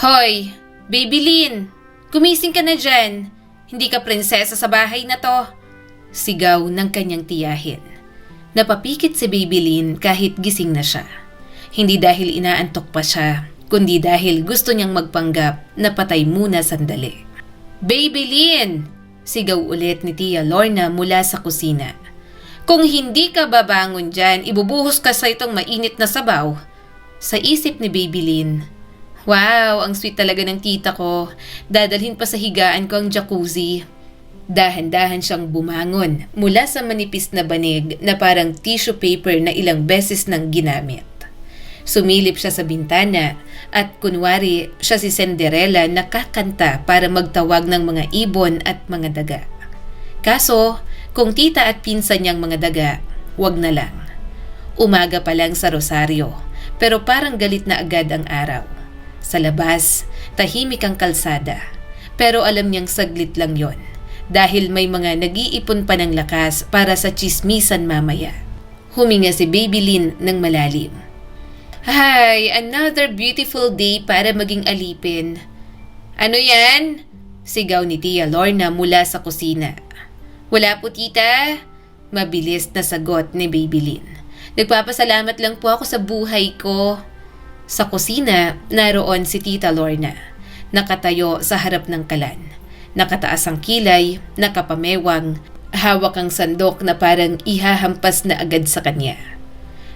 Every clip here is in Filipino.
Hoy, Babylin! Gumising ka na dyan! Hindi ka prinsesa sa bahay na to! Sigaw ng kanyang tiyahin. Napapikit si Babylin kahit gising na siya. Hindi dahil inaantok pa siya, kundi dahil gusto niyang magpanggap na patay muna sandali. Babylin! Sigaw ulit ni Tia Lorna mula sa kusina. Kung hindi ka babangon dyan, ibubuhos ka sa itong mainit na sabaw. Sa isip ni Babylin, wow, ang sweet talaga ng tita ko. Dadalhin pa sa higaan ko ang jacuzzi. Dahan-dahan siyang bumangon mula sa manipis na banig na parang tissue paper na ilang beses nang ginamit. Sumilip siya sa bintana at kunwari siya si Cinderella na kakanta para magtawag ng mga ibon at mga daga. Kaso, kung tita at pinsan niyang mga daga, wag na lang. Umaga pa lang sa Rosario, pero parang galit na agad ang araw. Sa labas, tahimik ang kalsada, pero alam niyang saglit lang yon dahil may mga nag-iipon pa ng lakas para sa tsismisan mamaya. Huminga si Babylin ng malalim. Hi, another beautiful day para maging alipin. Ano yan? Sigaw ni Tia Lorna mula sa kusina. Wala po tita. Mabilis na sagot ni Babylin. Nagpapasalamat lang po ako sa buhay ko. Sa kusina, naroon si Tita Lorna. Nakatayo sa harap ng kalan. Nakataas ang kilay, nakapamewang, hawak ang sandok na parang ihahampas na agad sa kanya.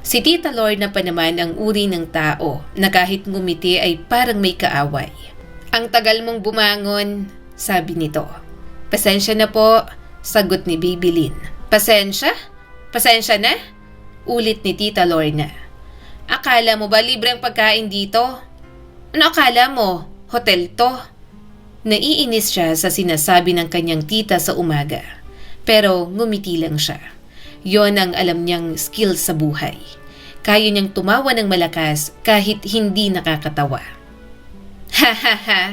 Si Tita Lorna pa naman ang uri ng tao na kahit ngumiti ay parang may kaaway. Ang tagal mong bumangon, sabi nito. Pasensya na po, sagot ni Babylin. Pasensya? Pasensya na? Ulit ni Tita Lorna. Akala mo ba libre ang pagkain dito? Ano akala mo? Hotel to? Naiinis siya sa sinasabi ng kanyang tita sa umaga. Pero ngumiti lang siya. Yon ang alam niyang skill sa buhay. Kaya niyang tumawa ng malakas kahit hindi nakakatawa. Ha ha ha!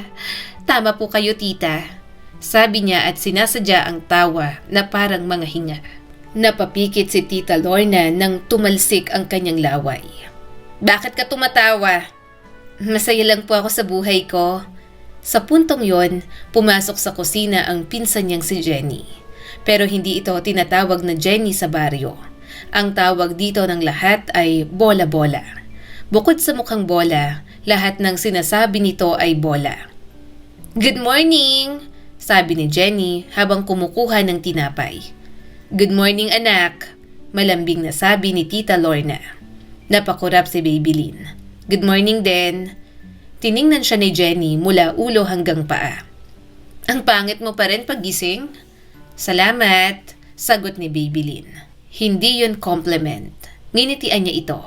Tama po kayo tita. Sabi niya at sinasadya ang tawa na parang mga hinga. Napapikit si Tita Lorna nang tumalsik ang kanyang laway. Bakit ka tumatawa? Masaya lang po ako sa buhay ko. Sa puntong yon, pumasok sa kusina ang pinsan niyang si Jenny. Pero hindi ito tinatawag na Jenny sa baryo. Ang tawag dito ng lahat ay bola-bola. Bukod sa mukhang bola, lahat ng sinasabi nito ay bola. Good morning! Sabi ni Jenny habang kumukuha ng tinapay. Good morning anak! Malambing na sabi ni Tita Lorna. Napakurap si Babylin. Good morning din. Tiningnan siya ni Jenny mula ulo hanggang paa. Ang pangit mo pa rin paggising? Salamat, sagot ni Babylin. Hindi yun compliment. Nginitian niya ito.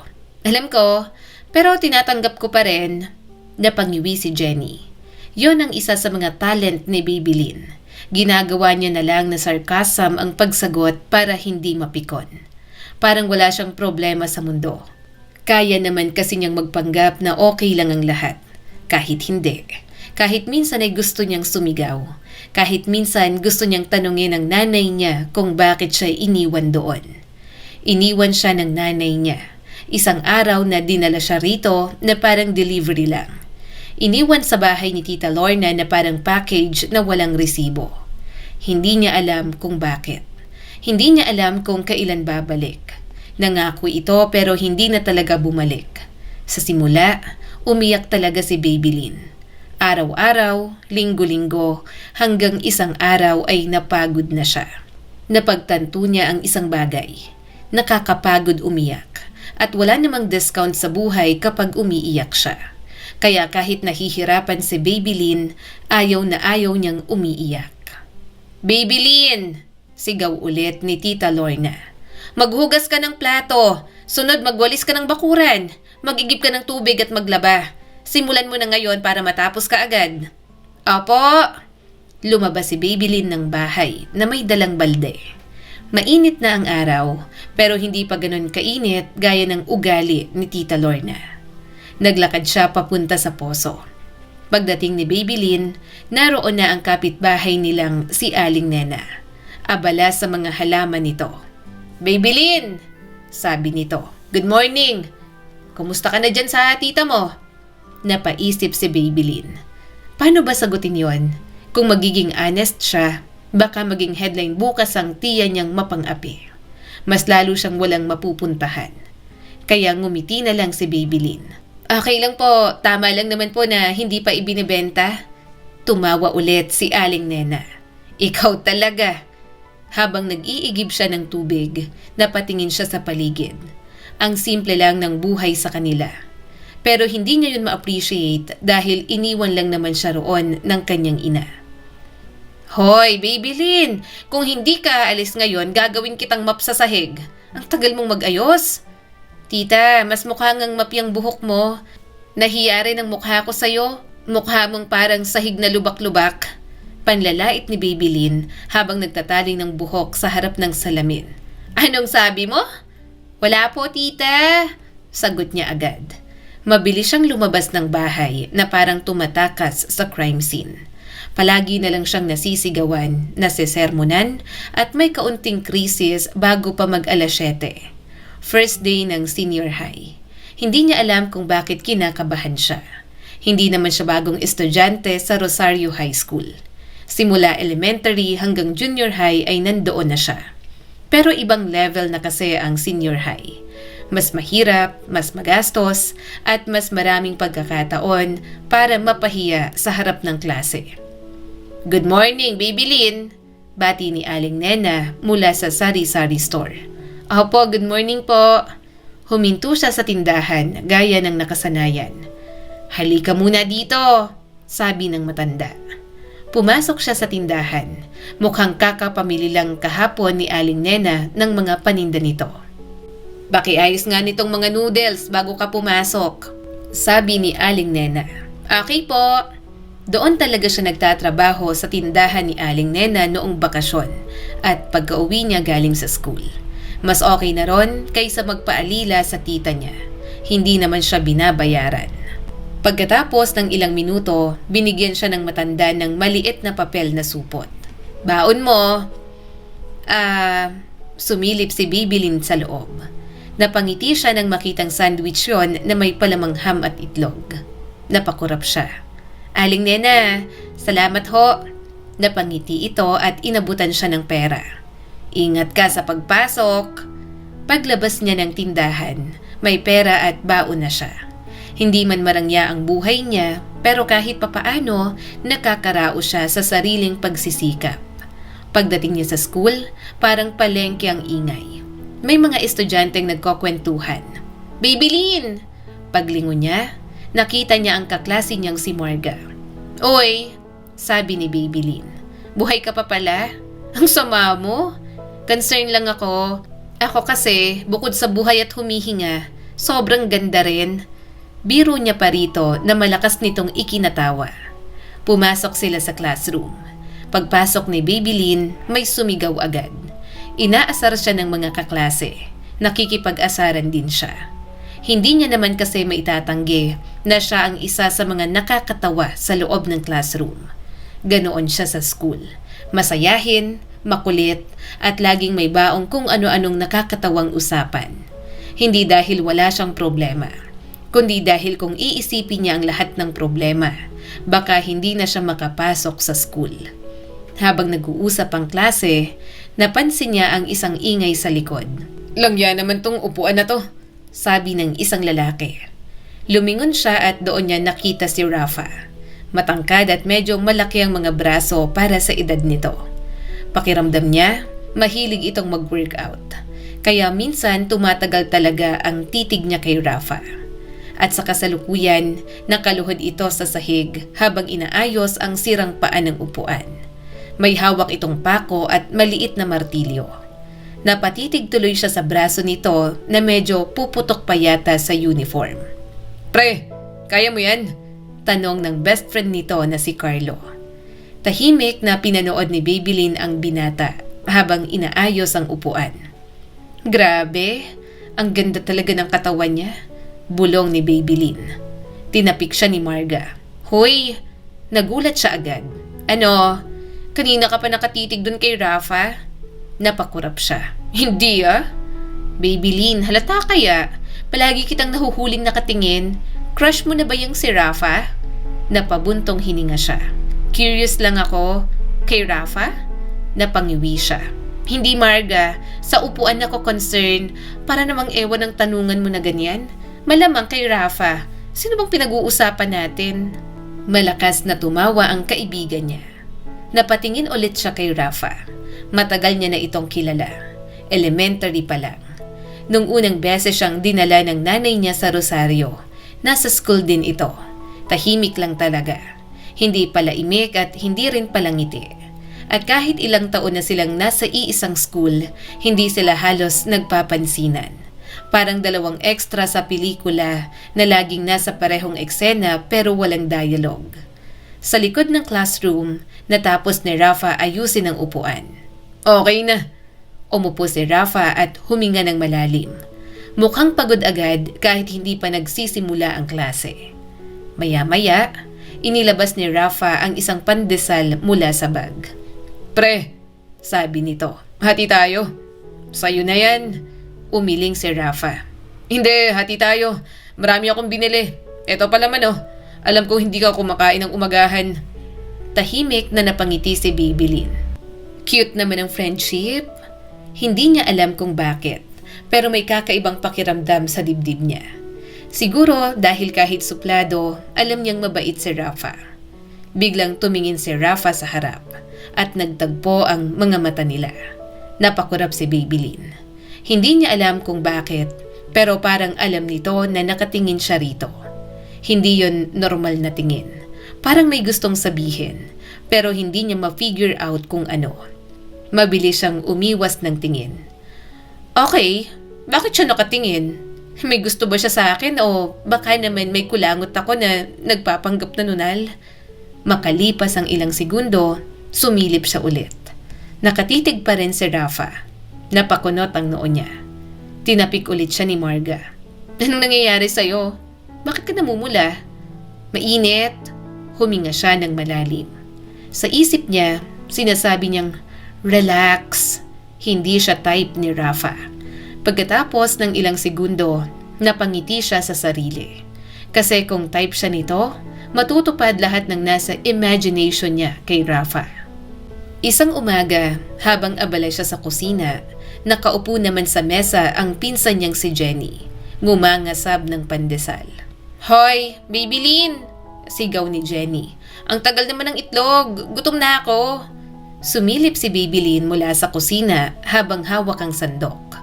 Alam ko, pero tinatanggap ko pa rin. Napangiwi si Jenny. Yon ang isa sa mga talent ni Babylin. Ginagawa niya na lang na sarcasm ang pagsagot para hindi mapikon. Parang wala siyang problema sa mundo. Kaya naman kasi niyang magpanggap na okay lang ang lahat. Kahit hindi. Kahit minsan ay gusto niyang sumigaw. Kahit minsan gusto niyang tanungin ang nanay niya kung bakit siya iniwan doon. Iniwan siya ng nanay niya. Isang araw na dinala siya rito na parang delivery lang. Iniwan sa bahay ni Tita Lorna na parang package na walang resibo. Hindi niya alam kung bakit. Hindi niya alam kung kailan babalik. Nangako ito pero hindi na talaga bumalik. Sa simula, umiyak talaga si Babylin. Araw-araw, linggo-linggo, hanggang isang araw ay napagod na siya. Napagtanto niya ang isang bagay. Nakakapagod umiyak. At wala namang discount sa buhay kapag umiiyak siya. Kaya kahit nahihirapan si Babylin, ayaw na ayaw niyang umiiyak. Babylin! Sigaw ulit ni Tita Lorna. Maghugas ka ng plato. Sunod magwalis ka ng bakuran. Magigib ka ng tubig at maglaba. Simulan mo na ngayon para matapos ka agad. Opo! Lumabas si Babylin ng bahay na may dalang balde. Mainit na ang araw, pero hindi pa ganun kainit gaya ng ugali ni Tita Lorna. Naglakad siya papunta sa poso. Pagdating ni Babylin, naroon na ang kapitbahay nilang si Aling Nena. Abala sa mga halaman nito. Babylin! Sabi nito. Good morning! Kumusta ka na dyan sa tita mo? Napaisip si Babylin. Paano ba sagutin yon? Kung magiging honest siya, baka maging headline bukas ang tiya niyang mapang-api. Mas lalo siyang walang mapupuntahan. Kaya ngumiti na lang si Babylin. Okay lang po, tama lang naman po na hindi pa ibinibenta. Tumawa ulit si Aling Nena. Ikaw talaga. Habang nag-iigib siya ng tubig, napatingin siya sa paligid. Ang simple lang ng buhay sa kanila. Pero hindi niya yun ma-appreciate dahil iniwan lang naman siya roon ng kanyang ina. Hoy, Babylin! Kung hindi ka aalis ngayon, gagawin kitang map sa sahig. Ang tagal mong mag-ayos. Tita, mas mukha ngang mapyang buhok mo. Nahiya rin ang mukha ko sa'yo. Mukha mong parang sahig na lubak-lubak. Panlalait ni Babylin habang nagtatali ng buhok sa harap ng salamin. Anong sabi mo? Wala po, tita. Sagot niya agad. Mabilis siyang lumabas ng bahay na parang tumatakas sa crime scene. Palagi na lang siyang nasisigawan, nasisermonan at may kaunting krisis bago pa mag-alas 7. First day ng senior high. Hindi niya alam kung bakit kinakabahan siya. Hindi naman siya bagong estudyante sa Rosario High School. Simula elementary hanggang junior high ay nandoon na siya. Pero ibang level na kasi ang senior high. Mas mahirap, mas magastos, at mas maraming pagkakataon para mapahiya sa harap ng klase. Good morning, Babylin! Bati ni Aling Nena mula sa sari-sari store. Opo, good morning po. Huminto siya sa tindahan gaya ng nakasanayan. Halika muna dito, sabi ng matanda. Pumasok siya sa tindahan. Mukhang kakapamili lang kahapon ni Aling Nena ng mga paninda nito. Pakiayos nga nitong mga noodles bago ka pumasok, sabi ni Aling Nena. Okay po. Doon talaga siya nagtatrabaho sa tindahan ni Aling Nena noong bakasyon at pagka-uwi niya galing sa school. Mas okay na ron kaysa magpaalila sa tita niya. Hindi naman siya binabayaran. Pagkatapos ng ilang minuto, binigyan siya ng matanda ng maliit na papel na supot. Baon mo. Sumilip si Babylin sa loob. Napangiti siya nang makitang sandwich yon na may palamang ham at itlog. Napakurap siya. Aling Nena, salamat ho. Napangiti ito at inabutan siya ng pera. Ingat ka sa pagpasok. Paglabas niya ng tindahan, may pera at baon na siya. Hindi man marangya ang buhay niya, pero kahit papaano, nakakarao siya sa sariling pagsisikap. Pagdating niya sa school, parang palengke ang ingay. May mga estudyanteng nagkukwentuhan. Babylin! Paglingon niya, nakita niya ang kaklase niyang si Marga. Oy, sabi ni Babylin. Buhay ka pa pala? Ang sama mo? Concern lang ako. Ako kasi, bukod sa buhay at humihinga, sobrang ganda rin. Biro niya pa rito na malakas nitong ikinatawa. Pumasok sila sa classroom. Pagpasok ni Babylin, may sumigaw agad. Inaasar siya ng mga kaklase. Nakikipag-asaran din siya. Hindi niya naman kasi maitatanggi na siya ang isa sa mga nakakatawa sa loob ng classroom. Ganoon siya sa school. Masayahin, makulit, at laging may baong kung ano-anong nakakatawang usapan. Hindi dahil wala siyang problema, kundi dahil kung iisipin niya ang lahat ng problema, baka hindi na siya makapasok sa school. Habang nag-uusap ang klase, napansin niya ang isang ingay sa likod. Langya naman tong upuan na to, sabi ng isang lalaki. Lumingon siya at doon niya nakita si Rafa. Matangkad at medyo malaki ang mga braso para sa edad nito. Pakiramdam niya, mahilig itong mag-workout. Kaya minsan tumatagal talaga ang titig niya kay Rafa. At sa kasalukuyan, nakaluhod ito sa sahig habang inaayos ang sirang paa ng upuan. May hawak itong pako at maliit na martilyo. Napatitig tuloy siya sa braso nito na medyo puputok pa yata sa uniform. Pre, kaya mo yan? Tanong ng best friend nito na si Carlo. Tahimik na pinanood ni Babylin ang binata habang inaayos ang upuan. Grabe, ang ganda talaga ng katawan niya. Bulong ni Babylin. Tinapik siya ni Marga. Hoy! Nagulat siya agad. Ano? Kanina ka pa nakatitig dun kay Rafa? Napakurap siya. Hindi ah. Babylin, halata kaya? Palagi kitang nahuhuling nakatingin. Crush mo na ba yung si Rafa? Napabuntong hininga siya. Curious lang ako. Kay Rafa? Napangiwi siya. Hindi Marga, sa upuan ako concern para namang ewan ng tanungan mo na ganyan. Malamang kay Rafa. Sino bang pinag-uusapan natin? Malakas na tumawa ang kaibigan niya. Napatingin ulit siya kay Rafa. Matagal niya na itong kilala. Elementary pa lang. Nung unang beses siyang dinala ng nanay niya sa Rosario, nasa school din ito. Tahimik lang talaga. Hindi pala imik at hindi rin pala ngiti. At kahit ilang taon na silang nasa iisang school, hindi sila halos nagpapansinan. Parang dalawang extra sa pelikula na laging nasa parehong eksena pero walang dialogue. Sa likod ng classroom, natapos ni Rafa ayusin ang upuan. Okay na. Umupo si Rafa at huminga ng malalim. Mukhang pagod agad kahit hindi pa nagsisimula ang klase. Maya-maya, inilabas ni Rafa ang isang pandesal mula sa bag. Pre, sabi nito, hati tayo. Sa'yo na yan. Umiling si Rafa. Hindi, hati tayo. Marami akong binili. Eto pa naman oh. Alam ko hindi ka kumakain ng umagahan. Tahimik na napangiti si Babylin. Cute naman ang friendship. Hindi niya alam kung bakit, pero may kakaibang pakiramdam sa dibdib niya. Siguro dahil kahit suplado, alam niyang mabait si Rafa. Biglang tumingin si Rafa sa harap at nagtagpo ang mga mata nila. Napakurap si Babylin. Hindi niya alam kung bakit, pero parang alam nito na nakatingin siya rito. Hindi yon normal na tingin. Parang may gustong sabihin, pero hindi niya ma-figure out kung ano. Mabilis siyang umiwas ng tingin. Okay, bakit siya nakatingin? May gusto ba siya sa akin o baka naman may kulangot ako na nagpapanggap na nunal? Makalipas ang ilang segundo, sumilip siya ulit. Nakatitig pa rin si Rafa. Napakunot ang noo niya. Tinapik ulit siya ni Marga. Anong nangyayari sa'yo? Bakit ka namumula? Mainit. Huminga siya ng malalim. Sa isip niya, sinasabi niyang, relax. Hindi siya type ni Rafa. Pagkatapos ng ilang segundo, napangiti siya sa sarili. Kasi kung type siya nito, matutupad lahat ng nasa imagination niya kay Rafa. Isang umaga, habang abala siya sa kusina, nakaupo naman sa mesa ang pinsan niyang si Jenny. Ngumangasab ng pandesal. Hoy, Babylin! Sigaw ni Jenny. Ang tagal naman ng itlog. Gutom na ako. Sumilip si Babylin mula sa kusina habang hawak ang sandok.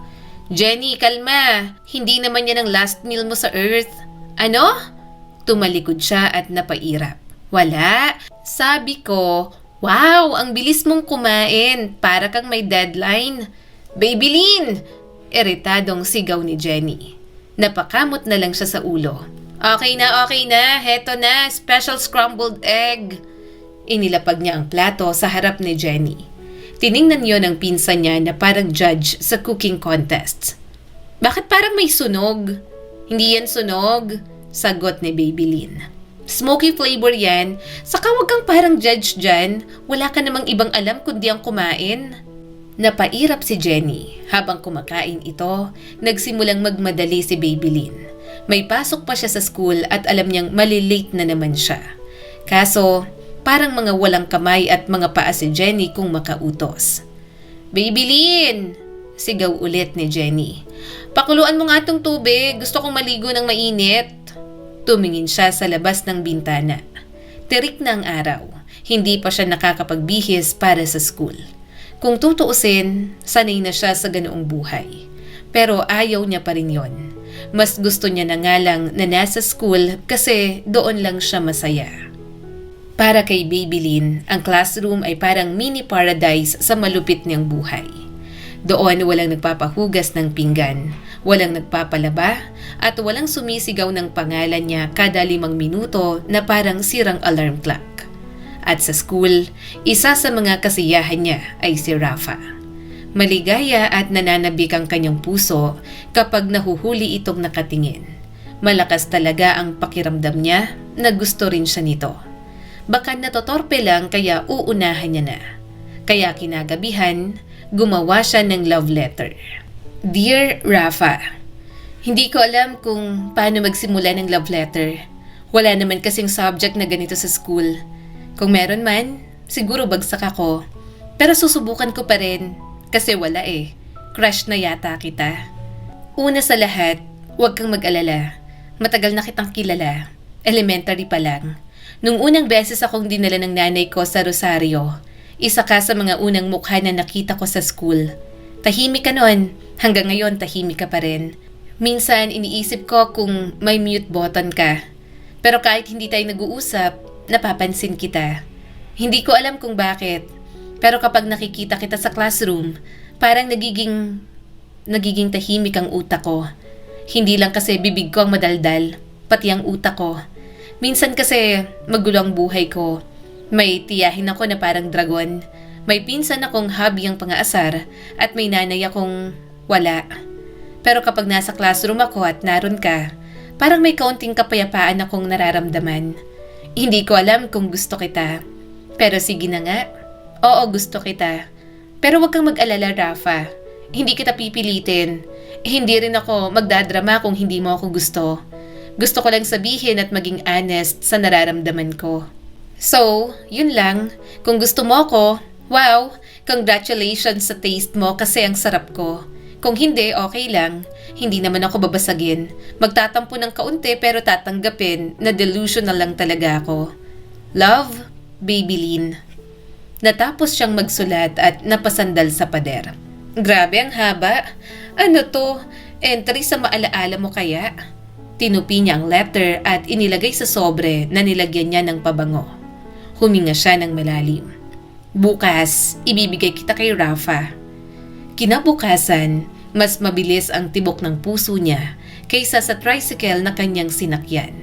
Jenny, kalma. Hindi naman yan ang last meal mo sa Earth. Ano? Tumalikod siya at napairap. Wala. Sabi ko, wow, ang bilis mong kumain. Para kang may deadline. Babylin! Iritadong sigaw ni Jenny. Napakamot na lang siya sa ulo. Okay na. Heto na. Special scrambled egg. Inilapag niya ang plato sa harap ni Jenny. Tiningnan yon ng pinsan niya na parang judge sa cooking contest. Bakit parang may sunog? Hindi yan sunog, sagot ni Babylin. Smoky flavor yan, saka wag kang parang judge dyan. Wala ka namang ibang alam kundi ang kumain. Napairap si Jenny. Habang kumakain ito, nagsimulang magmadali si Babylin. May pasok pa siya sa school at alam niyang malilate na naman siya. Kaso, parang mga walang kamay at mga paa si Jenny kung makautos. Babylin! Sigaw ulit ni Jenny. Pakuluan mo nga tong tubig. Gusto kong maligo ng mainit. Tumingin siya sa labas ng bintana. Tirik na ang araw. Hindi pa siya nakakapagbihis para sa school. Kung tutuusin, sanay na siya sa ganoong buhay. Pero ayaw niya pa rin yon. Mas gusto niya na nga lang na nasa school kasi doon lang siya masaya. Para kay Babylin, ang classroom ay parang mini paradise sa malupit niyang buhay. Doon walang nagpapahugas ng pinggan, walang nagpapalaba, at walang sumisigaw ng pangalan niya kada 5 minuto na parang sirang alarm clock. At sa school, isa sa mga kasiyahan niya ay si Rafa. Maligaya at nananabik ang kanyang puso kapag nahuhuli itong nakatingin. Malakas talaga ang pakiramdam niya na gusto rin siya nito. Baka natotorpe lang kaya uunahan niya na. Kaya kinagabihan, gumawa siya ng love letter. Dear Rafa, Hindi ko alam kung paano magsimula ng love letter. Wala naman kasing subject na ganito sa school. Kung meron man, siguro bagsak ako. Pero susubukan ko pa rin kasi wala eh. Crush na yata kita. Una sa lahat, huwag kang mag-alala. Matagal na kitang kilala. Elementary pa lang. Nung unang beses akong dinala ng nanay ko sa Rosario, isa ka sa mga unang mukha na nakita ko sa school. Tahimik ka nun. Hanggang ngayon tahimik ka pa rin. Minsan iniisip ko kung may mute button ka. Pero kahit hindi tayo nag-uusap, napapansin kita. Hindi ko alam kung bakit. Pero kapag nakikita kita sa classroom, parang nagiging tahimik ang utak ko. Hindi lang kasi bibig ko ang madaldal, pati ang utak ko. Minsan kasi magulo ang buhay ko. May tiyahin ako na parang dragon. May pinsan akong hobby ang pang-aasar at may nanay akong wala. Pero kapag nasa classroom ako at naroon ka, parang may kaunting kapayapaan akong nararamdaman. Hindi ko alam kung gusto kita. Pero sige na nga. Oo, gusto kita. Pero wag kang mag-alala, Rafa. Hindi kita pipilitin. Hindi rin ako magdadrama kung hindi mo ako gusto. Gusto ko lang sabihin at maging honest sa nararamdaman ko. So, yun lang. Kung gusto mo ako, wow, congratulations sa taste mo kasi ang sarap ko. Kung hindi, okay lang. Hindi naman ako babasagin. Magtatampo ng kaunti pero tatanggapin na delusional lang talaga ako. Love, Babylin. Natapos siyang magsulat at napasandal sa pader. Grabe ang haba. Ano to? Entry sa maalaala mo kaya? Tinupi niya ang letter at inilagay sa sobre na nilagyan niya ng pabango. Huminga siya ng malalim. Bukas, ibibigay kita kay Rafa. Kinabukasan, mas mabilis ang tibok ng puso niya kaysa sa tricycle na kanyang sinakyan.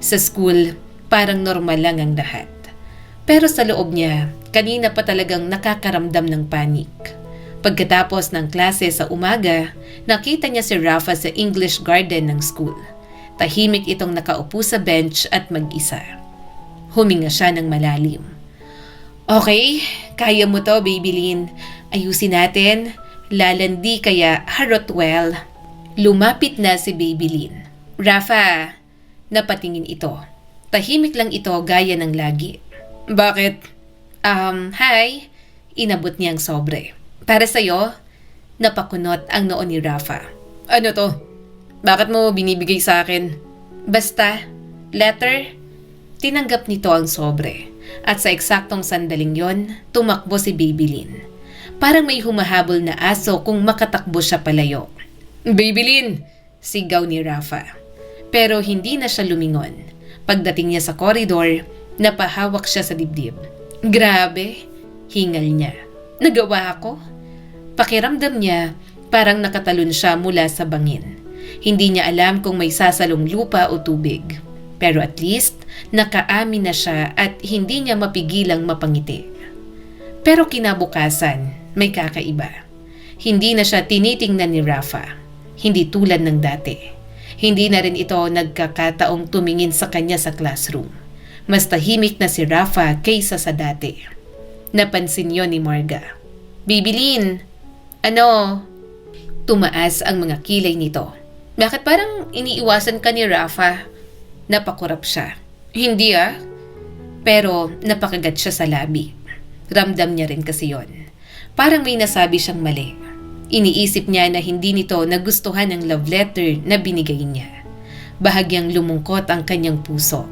Sa school, parang normal lang ang lahat. Pero sa loob niya, kanina pa talagang nakakaramdam ng panik. Pagkatapos ng klase sa umaga, nakita niya si Rafa sa English garden ng school. Tahimik itong nakaupo sa bench at mag-isa. Huminga siya ng malalim. Okay, kaya mo to, Babylin. Ayusin natin. Lalandi kaya harotwell. Lumapit na si Babylin. Rafa, napatingin ito. Tahimik lang ito gaya ng lagi. Bakit? Hi. Inabot niya ang sobre. Para sa'yo, napakunot ang noo ni Rafa. Ano to? Bakit mo binibigay sa akin? Basta, letter. Tinanggap nito ang sobre. At sa eksaktong sandaling yon, tumakbo si Babylin. Parang may humahabol na aso kung makatakbo siya palayo. Babylin! Sigaw ni Rafa. Pero hindi na siya lumingon. Pagdating niya sa koridor, napahawak siya sa dibdib. Grabe! Hingal niya. Nagawa ako? Pakiramdam niya, parang nakatalon siya mula sa bangin. Hindi niya alam kung may sasalong lupa o tubig. Pero at least, nakaamin na siya at hindi niya mapigilang mapangiti. Pero kinabukasan, may kakaiba. Hindi na siya tinitingnan ni Rafa. Hindi tulad ng dati. Hindi na rin ito nagkakataong tumingin sa kanya sa classroom. Mas tahimik na si Rafa kaysa sa dati. Napansin yon ni Marga. Babylin! Ano? Tumaas ang mga kilay nito. Bakit parang iniiwasan ka ni Rafa? Napakurap siya. Hindi Pero napakagat siya sa labi. Ramdam niya rin kasi yon. Parang may nasabi siyang mali. Iniisip niya na hindi nito nagustuhan ang love letter na binigay niya. Bahagyang lumungkot ang kanyang puso.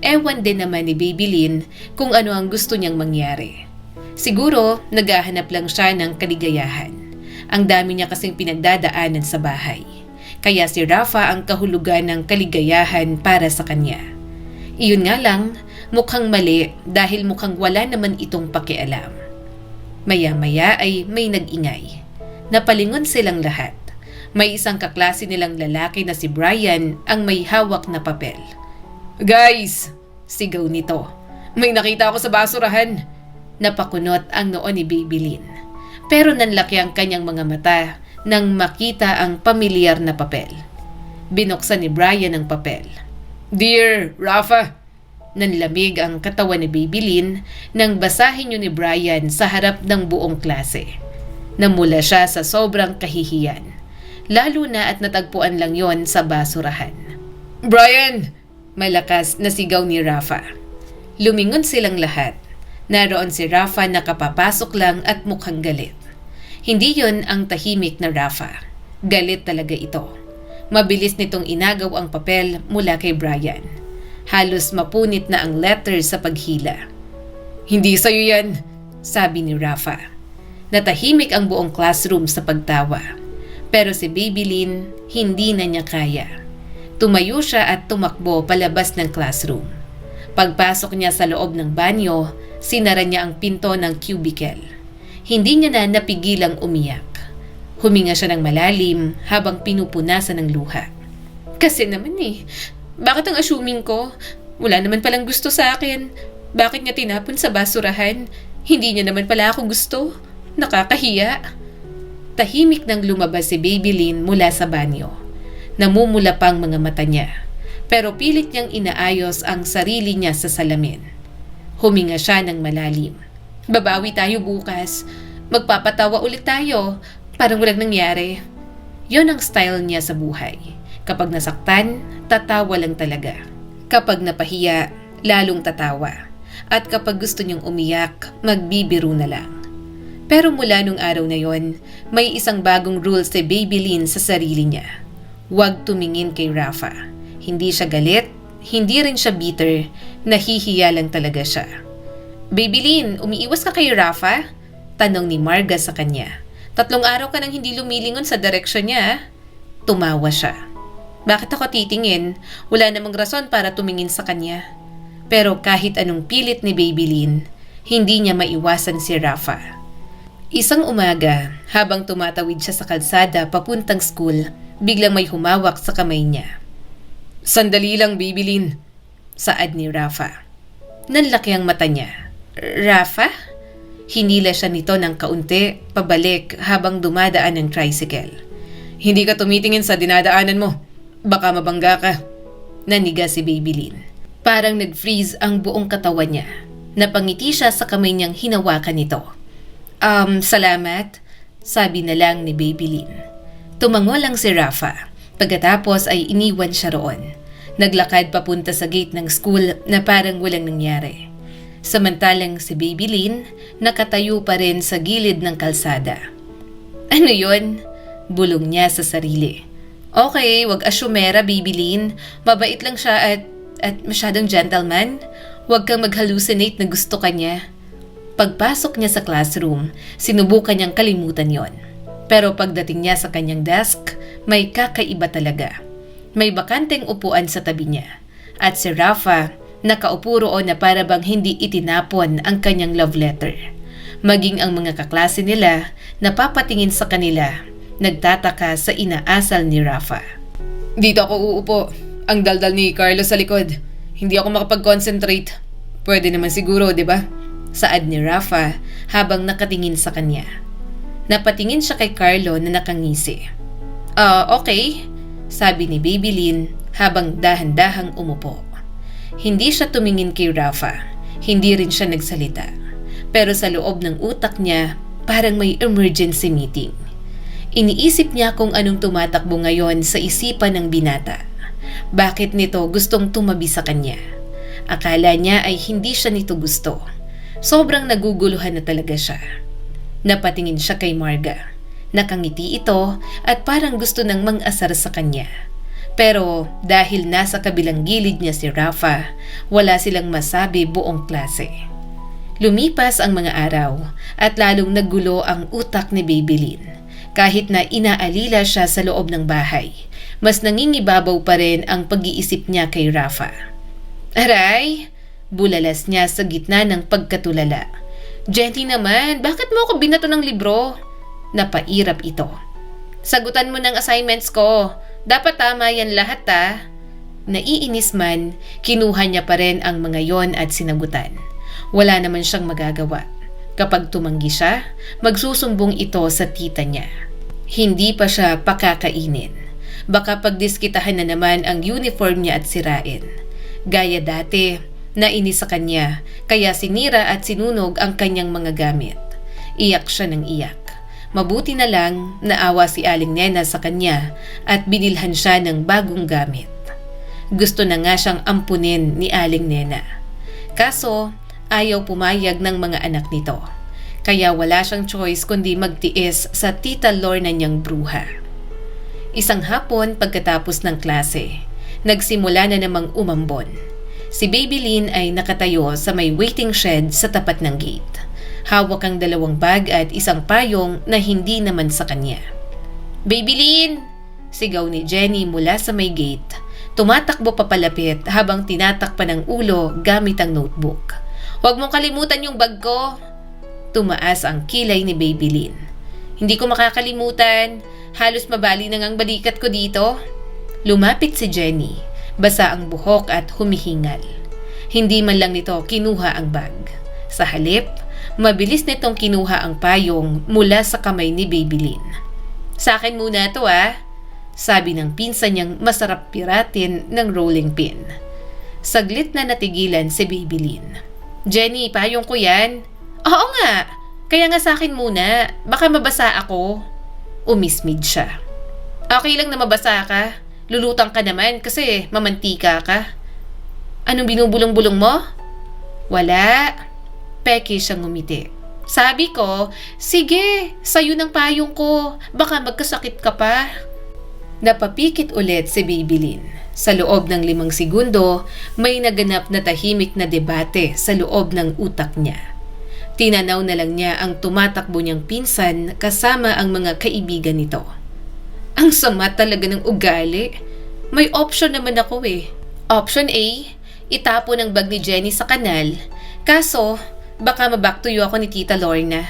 Ewan din naman ni Babylin kung ano ang gusto niyang mangyari. Siguro naghahanap lang siya ng kaligayahan. Ang dami niya kasing pinagdadaanan sa bahay. Kaya si Rafa ang kahulugan ng kaligayahan para sa kanya. Iyon nga lang, mukhang mali dahil mukhang wala naman itong pakialam. Maya-maya ay may nag-ingay. Napalingon silang lahat. May isang kaklase nilang lalaki na si Brian ang may hawak na papel. Guys! Sigaw nito. May nakita ako sa basurahan. Napakunot ang noo ni Babylin. Pero nanlaki ang kanyang mga mata nang makita ang pamilyar na papel. Binuksan ni Brian ang papel. Dear Rafa! Nanlamig ang katawan ni Babylin nang basahin yun ni Brian sa harap ng buong klase. Namula siya sa sobrang kahihiyan. lalo na at natagpuan lang yon sa basurahan. "Brian!" Malakas na sigaw ni Rafa. Lumingon silang lahat. Naroon si Rafa na kapapasok lang at mukhang galit. Hindi yon ang tahimik na Rafa. Galit talaga ito. Mabilis nitong inagaw ang papel mula kay Brian. Halos mapunit na ang letter sa paghila. "Hindi sa'yo yan," sabi ni Rafa. Natahimik ang buong classroom sa pagtawa. Pero si Babylin, hindi na niya kaya. Tumayo siya at tumakbo palabas ng classroom. Pagpasok niya sa loob ng banyo, sinara niya ang pinto ng cubicle. Hindi niya na napigilang umiyak. Huminga siya ng malalim habang pinupunasan ng luha. "Kasi naman bakit ang assuming ko? Wala naman palang gusto sa akin. Bakit niya tinapon sa basurahan? Hindi niya naman pala ako gusto. Nakakahiya." Tahimik nang lumabas si Babylin mula sa banyo. Namumula pang mga mata niya, pero pilit niyang inaayos ang sarili niya sa salamin. Huminga siya ng malalim. "Babawi tayo bukas. Magpapatawa ulit tayo. Parang walang nangyari." Yon ang style niya sa buhay. Kapag nasaktan, tatawa lang talaga. Kapag napahiya, lalong tatawa. At kapag gusto niyang umiyak, magbibiro na lang. Pero mula nung araw na yon, may isang bagong rule si Babylin sa sarili niya. Huwag tumingin kay Rafa. Hindi siya galit, hindi rin siya bitter, nahihiya lang talaga siya. "Babylin, umiiwas ka kay Rafa?" Tanong ni Marga sa kanya. "3 araw ka nang hindi lumilingon sa direksyon niya." Tumawa siya. "Bakit ako titingin? Wala namang rason para tumingin sa kanya." Pero kahit anong pilit ni Babylin, hindi niya maiwasan si Rafa. Isang umaga, habang tumatawid siya sa kalsada papuntang school, biglang may humawak sa kamay niya. "Sandali lang, Babylin," saad ni Rafa. Nanlaki ang mata niya. "Rafa?" Hinila siya nito ng kaunti, pabalik habang dumadaan ng tricycle. "Hindi ka tumitingin sa dinadaanan mo. Baka mabangga ka." Naniga si Babylin. Parang nag-freeze ang buong katawan niya. Napangiti siya sa kamay niyang hinawakan nito. Salamat," sabi na lang ni Babylin. Tumango lang si Rafa. Pagkatapos ay iniwan siya roon. Naglakad papunta sa gate ng school na parang walang nangyari. Samantalang si Babylin nakatayo pa rin sa gilid ng kalsada. "Ano yon?" Bulong niya sa sarili. "Okay, wag asyumera, Babylin. Mabait lang siya at masyadong gentleman. Huwag kang mag-hallucinate na gusto ka niya." Pagpasok niya sa classroom, sinubukan niyang kalimutan yon. Pero pagdating niya sa kanyang desk, may kakaiba talaga. May bakanteng upuan sa tabi niya. At si Rafa, nakaupo roon na para bang hindi itinapon ang kanyang love letter. Maging ang mga kaklase nila, napapatingin sa kanila, nagtataka sa inaasal ni Rafa. "Dito ako uupo. Ang daldal ni Carlos sa likod. Hindi ako makapag-concentrate. Pwede naman siguro, di ba?" Saad ni Rafa habang nakatingin sa kanya. Napatingin siya kay Carlo na nakangisi. Okay," sabi ni Babylin habang dahan-dahang umupo. Hindi siya tumingin kay Rafa. Hindi rin siya nagsalita. Pero sa loob ng utak niya, parang may emergency meeting. Iniisip niya kung anong tumatakbo ngayon sa isipan ng binata. Bakit nito gustong tumabi sa kanya? Akala niya ay hindi siya nito gusto. Sobrang naguguluhan na talaga siya. Napatingin siya kay Marga. Nakangiti ito at parang gusto nang mang-asar sa kanya. Pero dahil nasa kabilang gilid niya si Rafa, wala silang masabi buong klase. Lumipas ang mga araw at lalong naggulo ang utak ni Babylin. Kahit na inaalila siya sa loob ng bahay, mas nangingibabaw pa rin ang pag-iisip niya kay Rafa. "Aray!" Bulalas niya sa gitna ng pagkatulala. "Jenny naman, bakit mo ako binato ng libro?" Napairap ito. "Sagutan mo ng assignments ko. Dapat tama yan lahat Naiinis man, kinuha niya pa rin ang mga yon at sinagutan. Wala naman siyang magagawa. Kapag tumanggi siya, magsusumbong ito sa tita niya. Hindi pa siya pakakainin. Baka pagdiskitahan na naman ang uniform niya at sirain. Gaya dati, nainis sa kanya, kaya sinira at sinunog ang kanyang mga gamit. Iyak siya ng iyak. Mabuti na lang naawa si Aling Nena sa kanya at binilhan siya ng bagong gamit. Gusto na nga siyang ampunin ni Aling Nena. Kaso ayaw pumayag ng mga anak nito. Kaya wala siyang choice kundi magtiis sa Tita Lorna niyang bruha. Isang hapon pagkatapos ng klase, nagsimula na namang umambon. Si Babylin ay nakatayo sa may waiting shed sa tapat ng gate. Hawak ang 2 bag at isang payong na hindi naman sa kanya. "Babylin!" sigaw ni Jenny mula sa may gate. Tumatakbo papalapit habang tinatakpan ng ulo gamit ang notebook. "Huwag mong kalimutan yung bag ko!" Tumaas ang kilay ni Babylin. "Hindi ko makakalimutan. Halos mabali na ngang balikat ko dito." Lumapit si Jenny. Basa ang buhok at humihingal. Hindi man lang nito kinuha ang bag. Sa halip, mabilis nitong kinuha ang payong mula sa kamay ni Babylin. "Sa akin muna to sabi ng pinsan niyang masarap piratin ng rolling pin. Saglit na natigilan si Babylin. "Jenny, payong ko yan." "Oo nga, kaya nga sa akin muna, baka mabasa ako." Umismid siya. "Okay lang na mabasa ka. Lulutang ka naman kasi mamantika ka." "Anong binubulong-bulong mo?" "Wala." Peke siyang ngumiti. "Sabi ko, sige, sayo ng payong ko. Baka magkasakit ka pa." Napapikit ulit si Babylin. Sa loob ng 5 segundo, may naganap na tahimik na debate sa loob ng utak niya. Tinanaw na lang niya ang tumatakbo niyang pinsan kasama ang mga kaibigan nito. Ang sama talaga ng ugali. May option naman ako Option A, itapon ang bag ni Jenny sa kanal. Kaso, baka mabaktuyo ako ni Tita Lorna.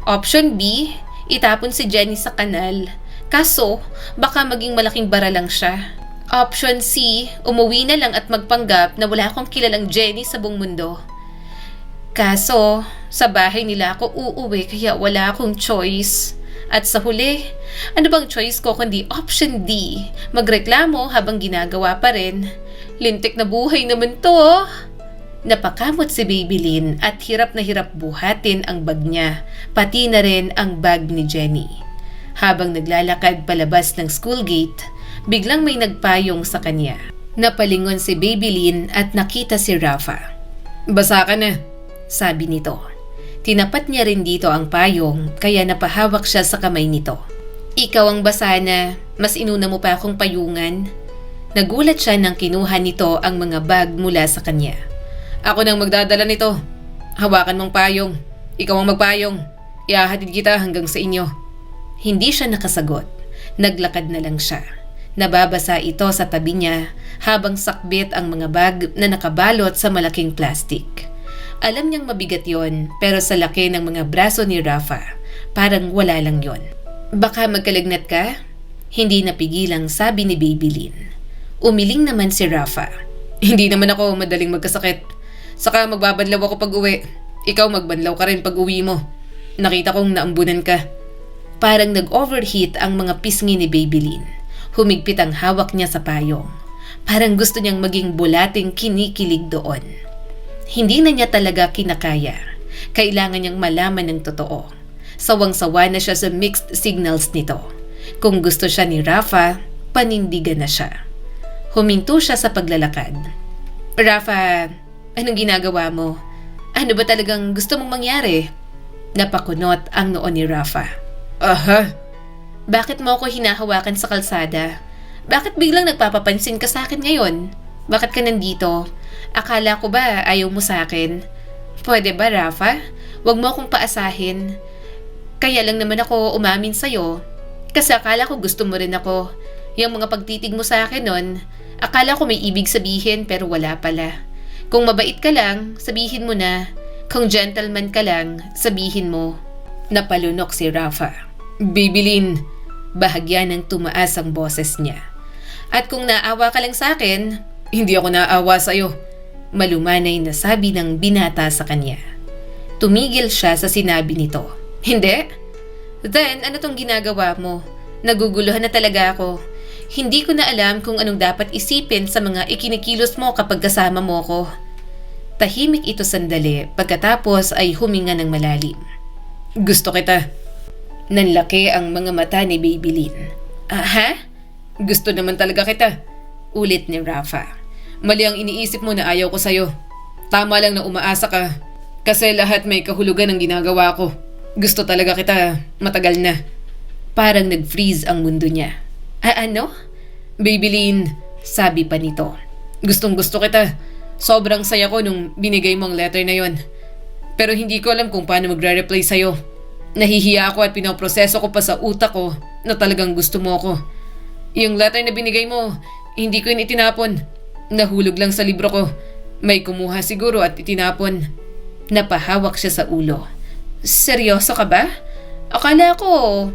Option B, itapon si Jenny sa kanal. Kaso, baka maging malaking bara lang siya. Option C, umuwi na lang at magpanggap na wala akong kilalang Jenny sa buong mundo. Kaso, sa bahay nila ako uuwi kaya wala akong choice. At sa huli, ano bang choice ko kundi option D, magreklamo habang ginagawa pa rin. Lintik na buhay naman to. Napakamot si Babylin at hirap na hirap buhatin ang bag niya, pati na rin ang bag ni Jenny. Habang naglalakad palabas ng school gate, biglang may nagpayong sa kanya. Napalingon si Babylin at nakita si Rafa. "Basa ka na," sabi nito. Tinapat niya rin dito ang payong kaya napahawak siya sa kamay nito. "Ikaw ang basa na, mas inuna mo pa akong payungan." Nagulat siya nang kinuha nito ang mga bag mula sa kanya. "Ako nang magdadala nito. Hawakan mong payong. Ikaw ang magpayong. Ihahatid kita hanggang sa inyo." Hindi siya nakasagot. Naglakad na lang siya. Nababasa ito sa tabi niya habang sakbit ang mga bag na nakabalot sa malaking plastic. Alam niyang mabigat yon, pero sa laki ng mga braso ni Rafa, parang wala lang yon. "Baka magkalagnat ka?" Hindi napigilang sabi ni Babylin. Umiling naman si Rafa. "Hindi naman ako madaling magkasakit. Saka magbabadlaw ako pag uwi. Ikaw magbanlaw ka rin pag uwi mo. Nakita kong naambunan ka." Parang nag-overheat ang mga pisngi ni Babylin. Humigpit ang hawak niya sa payong. Parang gusto niyang maging bulating kinikilig doon. Hindi na niya talaga kinakaya. Kailangan niyang malaman ng totoo. Sawang-sawa na siya sa mixed signals nito. Kung gusto siya ni Rafa, panindigan na siya. Huminto siya sa paglalakad. "Rafa, anong ginagawa mo? Ano ba talagang gusto mong mangyari?" Napakunot ang noo ni Rafa. "Aha." "Bakit mo ako hinahawakan sa kalsada? Bakit biglang nagpapapansin ka sa akin ngayon? Bakit ka nandito? Akala ko ba ayaw mo sa akin? Pwede ba, Rafa? Huwag mo akong paasahin. Kaya lang naman ako umamin sa'yo. Kasi akala ko gusto mo rin ako. Yung mga pagtitig mo sa akin nun, akala ko may ibig sabihin pero wala pala. Kung mabait ka lang, sabihin mo na. Kung gentleman ka lang, sabihin mo." Napalunok si Rafa. "Babylin," bahagya ng tumaas ang boses niya. "At kung naawa ka lang sa akin, hindi ako naawa sa'yo," malumanay na sabi ng binata sa kanya. Tumigil siya sa sinabi nito. "Hindi? Then, ano tong ginagawa mo? Naguguluhan na talaga ako. Hindi ko na alam kung anong dapat isipin sa mga ikinikilos mo kapag kasama mo ko." Tahimik ito sandali, pagkatapos ay huminga ng malalim. "Gusto kita." Nanlaki ang mga mata ni Babylin. Ha? Gusto naman talaga kita. Ulit ni Rafa. Mali ang iniisip mo na ayaw ko sa'yo. Tama lang na umaasa ka. Kasi lahat may kahulugan ang ginagawa ko. Gusto talaga kita matagal na. Parang nag-freeze ang mundo niya. Ano? Babylin, sabi pa nito. Gustong gusto kita. Sobrang saya ko nung binigay mo ang letter na yon. Pero hindi ko alam kung paano magre-reply sa'yo. Nahihiya ako at pinoproseso ko pa sa utak ko na talagang gusto mo ako. Yung letter na binigay mo, hindi ko yun itinapon. Nahulog lang sa libro ko. May kumuha siguro at itinapon. Napahawak siya sa ulo. Seryoso ka ba? Akala ko...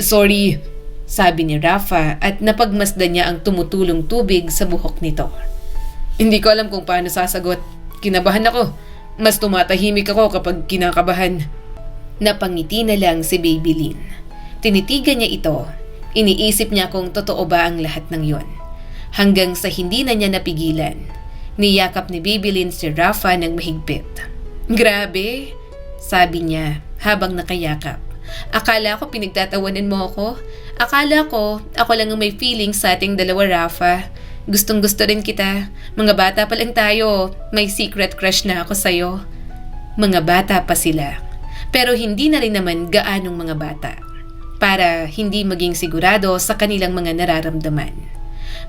Sorry, sabi ni Rafa at napagmasdan niya ang tumutulong tubig sa buhok nito. Hindi ko alam kung paano sasagot. Kinabahan ako. Mas tumatahimik ako kapag kinakabahan. Napangiti na lang si Babylin. Tinitigan niya ito. Iniisip niya kung totoo ba ang lahat ng yon. Hanggang sa hindi na niya napigilan. Niyakap ni Babylin si Rafa ng mahigpit. Grabe, sabi niya habang nakayakap. Akala ko pinagtatawanan mo ako. Akala ko ako lang ang may feelings sa ating dalawa, Rafa. Gustong gusto rin kita. Mga bata pa lang tayo. May secret crush na ako sa'yo. Mga bata pa sila. Pero hindi na rin naman gaanong mga bata. Para hindi maging sigurado sa kanilang mga nararamdaman.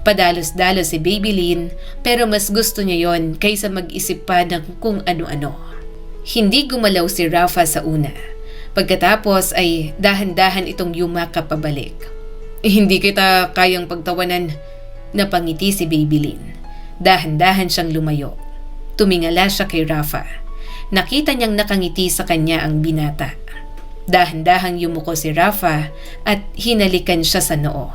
Padalos-dalos si Babylin pero mas gusto niya yon kaysa mag-isip pa ng kung ano-ano. Hindi gumalaw si Rafa sa una. Pagkatapos ay dahan-dahan itong yumakap pabalik. Hindi kita kayang pagtawanan. Napangiti si Babylin. Dahan-dahan siyang lumayo. Tumingala siya kay Rafa. Nakita niyang nakangiti sa kanya ang binata. Dahan-dahang yumuko si Rafa at hinalikan siya sa noo.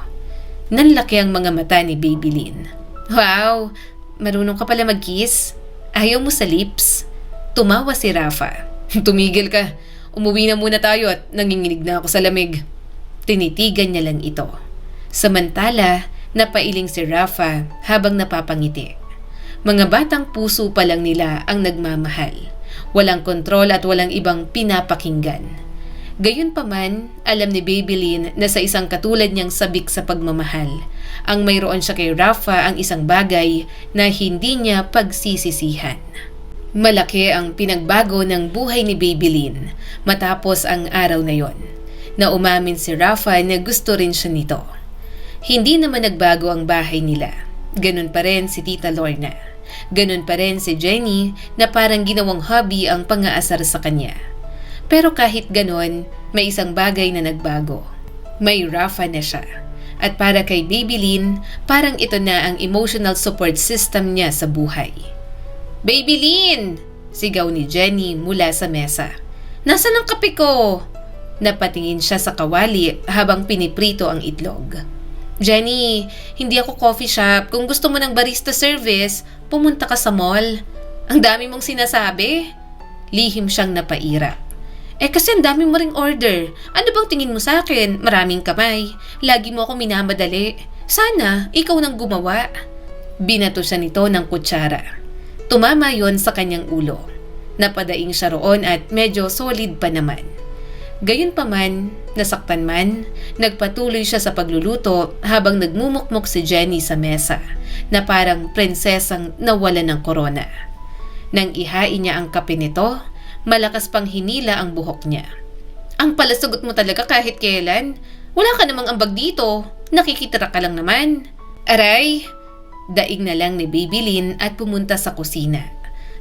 Nanlaki ang mga mata ni Babylin. Wow! Marunong ka pala mag-kiss? Ayaw mo sa lips? Tumawa si Rafa. Tumigil ka. Umuwi na muna tayo at nanginginig na ako sa lamig. Tinitigan niya lang ito. Samantala, napailing si Rafa habang napapangiti. Mga batang puso pa lang nila ang nagmamahal. Walang kontrol at walang ibang pinapakinggan. Gayunpaman, alam ni Babylin na sa isang katulad niyang sabik sa pagmamahal, ang mayroon siya kay Rafa ang isang bagay na hindi niya pagsisisihan. Malaki ang pinagbago ng buhay ni Babylin matapos ang araw na yon, na umamin si Rafa na gusto rin siya nito. Hindi naman nagbago ang bahay nila. Ganun pa rin si Tita Lorna. Ganun pa rin si Jenny na parang ginawang hobby ang pang-aasar sa kanya. Pero kahit ganun, may isang bagay na nagbago. May Rafa na siya. At para kay Babylin, parang ito na ang emotional support system niya sa buhay. Babylin! Sigaw ni Jenny mula sa mesa. Nasaan ang kape ko? Napatingin siya sa kawali habang piniprito ang itlog. Jenny, hindi ako coffee shop. Kung gusto mo ng barista service, pumunta ka sa mall. Ang dami mong sinasabi. Lihim siyang napairap. Kasi ang dami mo ring order. Ano bang tingin mo sa akin? Maraming kamay. Lagi mo ako minamadali. Sana, ikaw nang gumawa. Binato siya nito ng kutsara. Tumama yon sa kanyang ulo. Napadaing siya roon at medyo solid pa naman. Gayunpaman, nasaktan man, nagpatuloy siya sa pagluluto habang nagmumukmok si Jenny sa mesa na parang prinsesang nawala ng korona. Nang ihain niya ang kape nito, malakas pang hinila ang buhok niya. Ang palasagot mo talaga kahit kailan. Wala ka namang ambag dito. Nakikitira ka lang naman. Aray! Daig na lang ni Babylin at pumunta sa kusina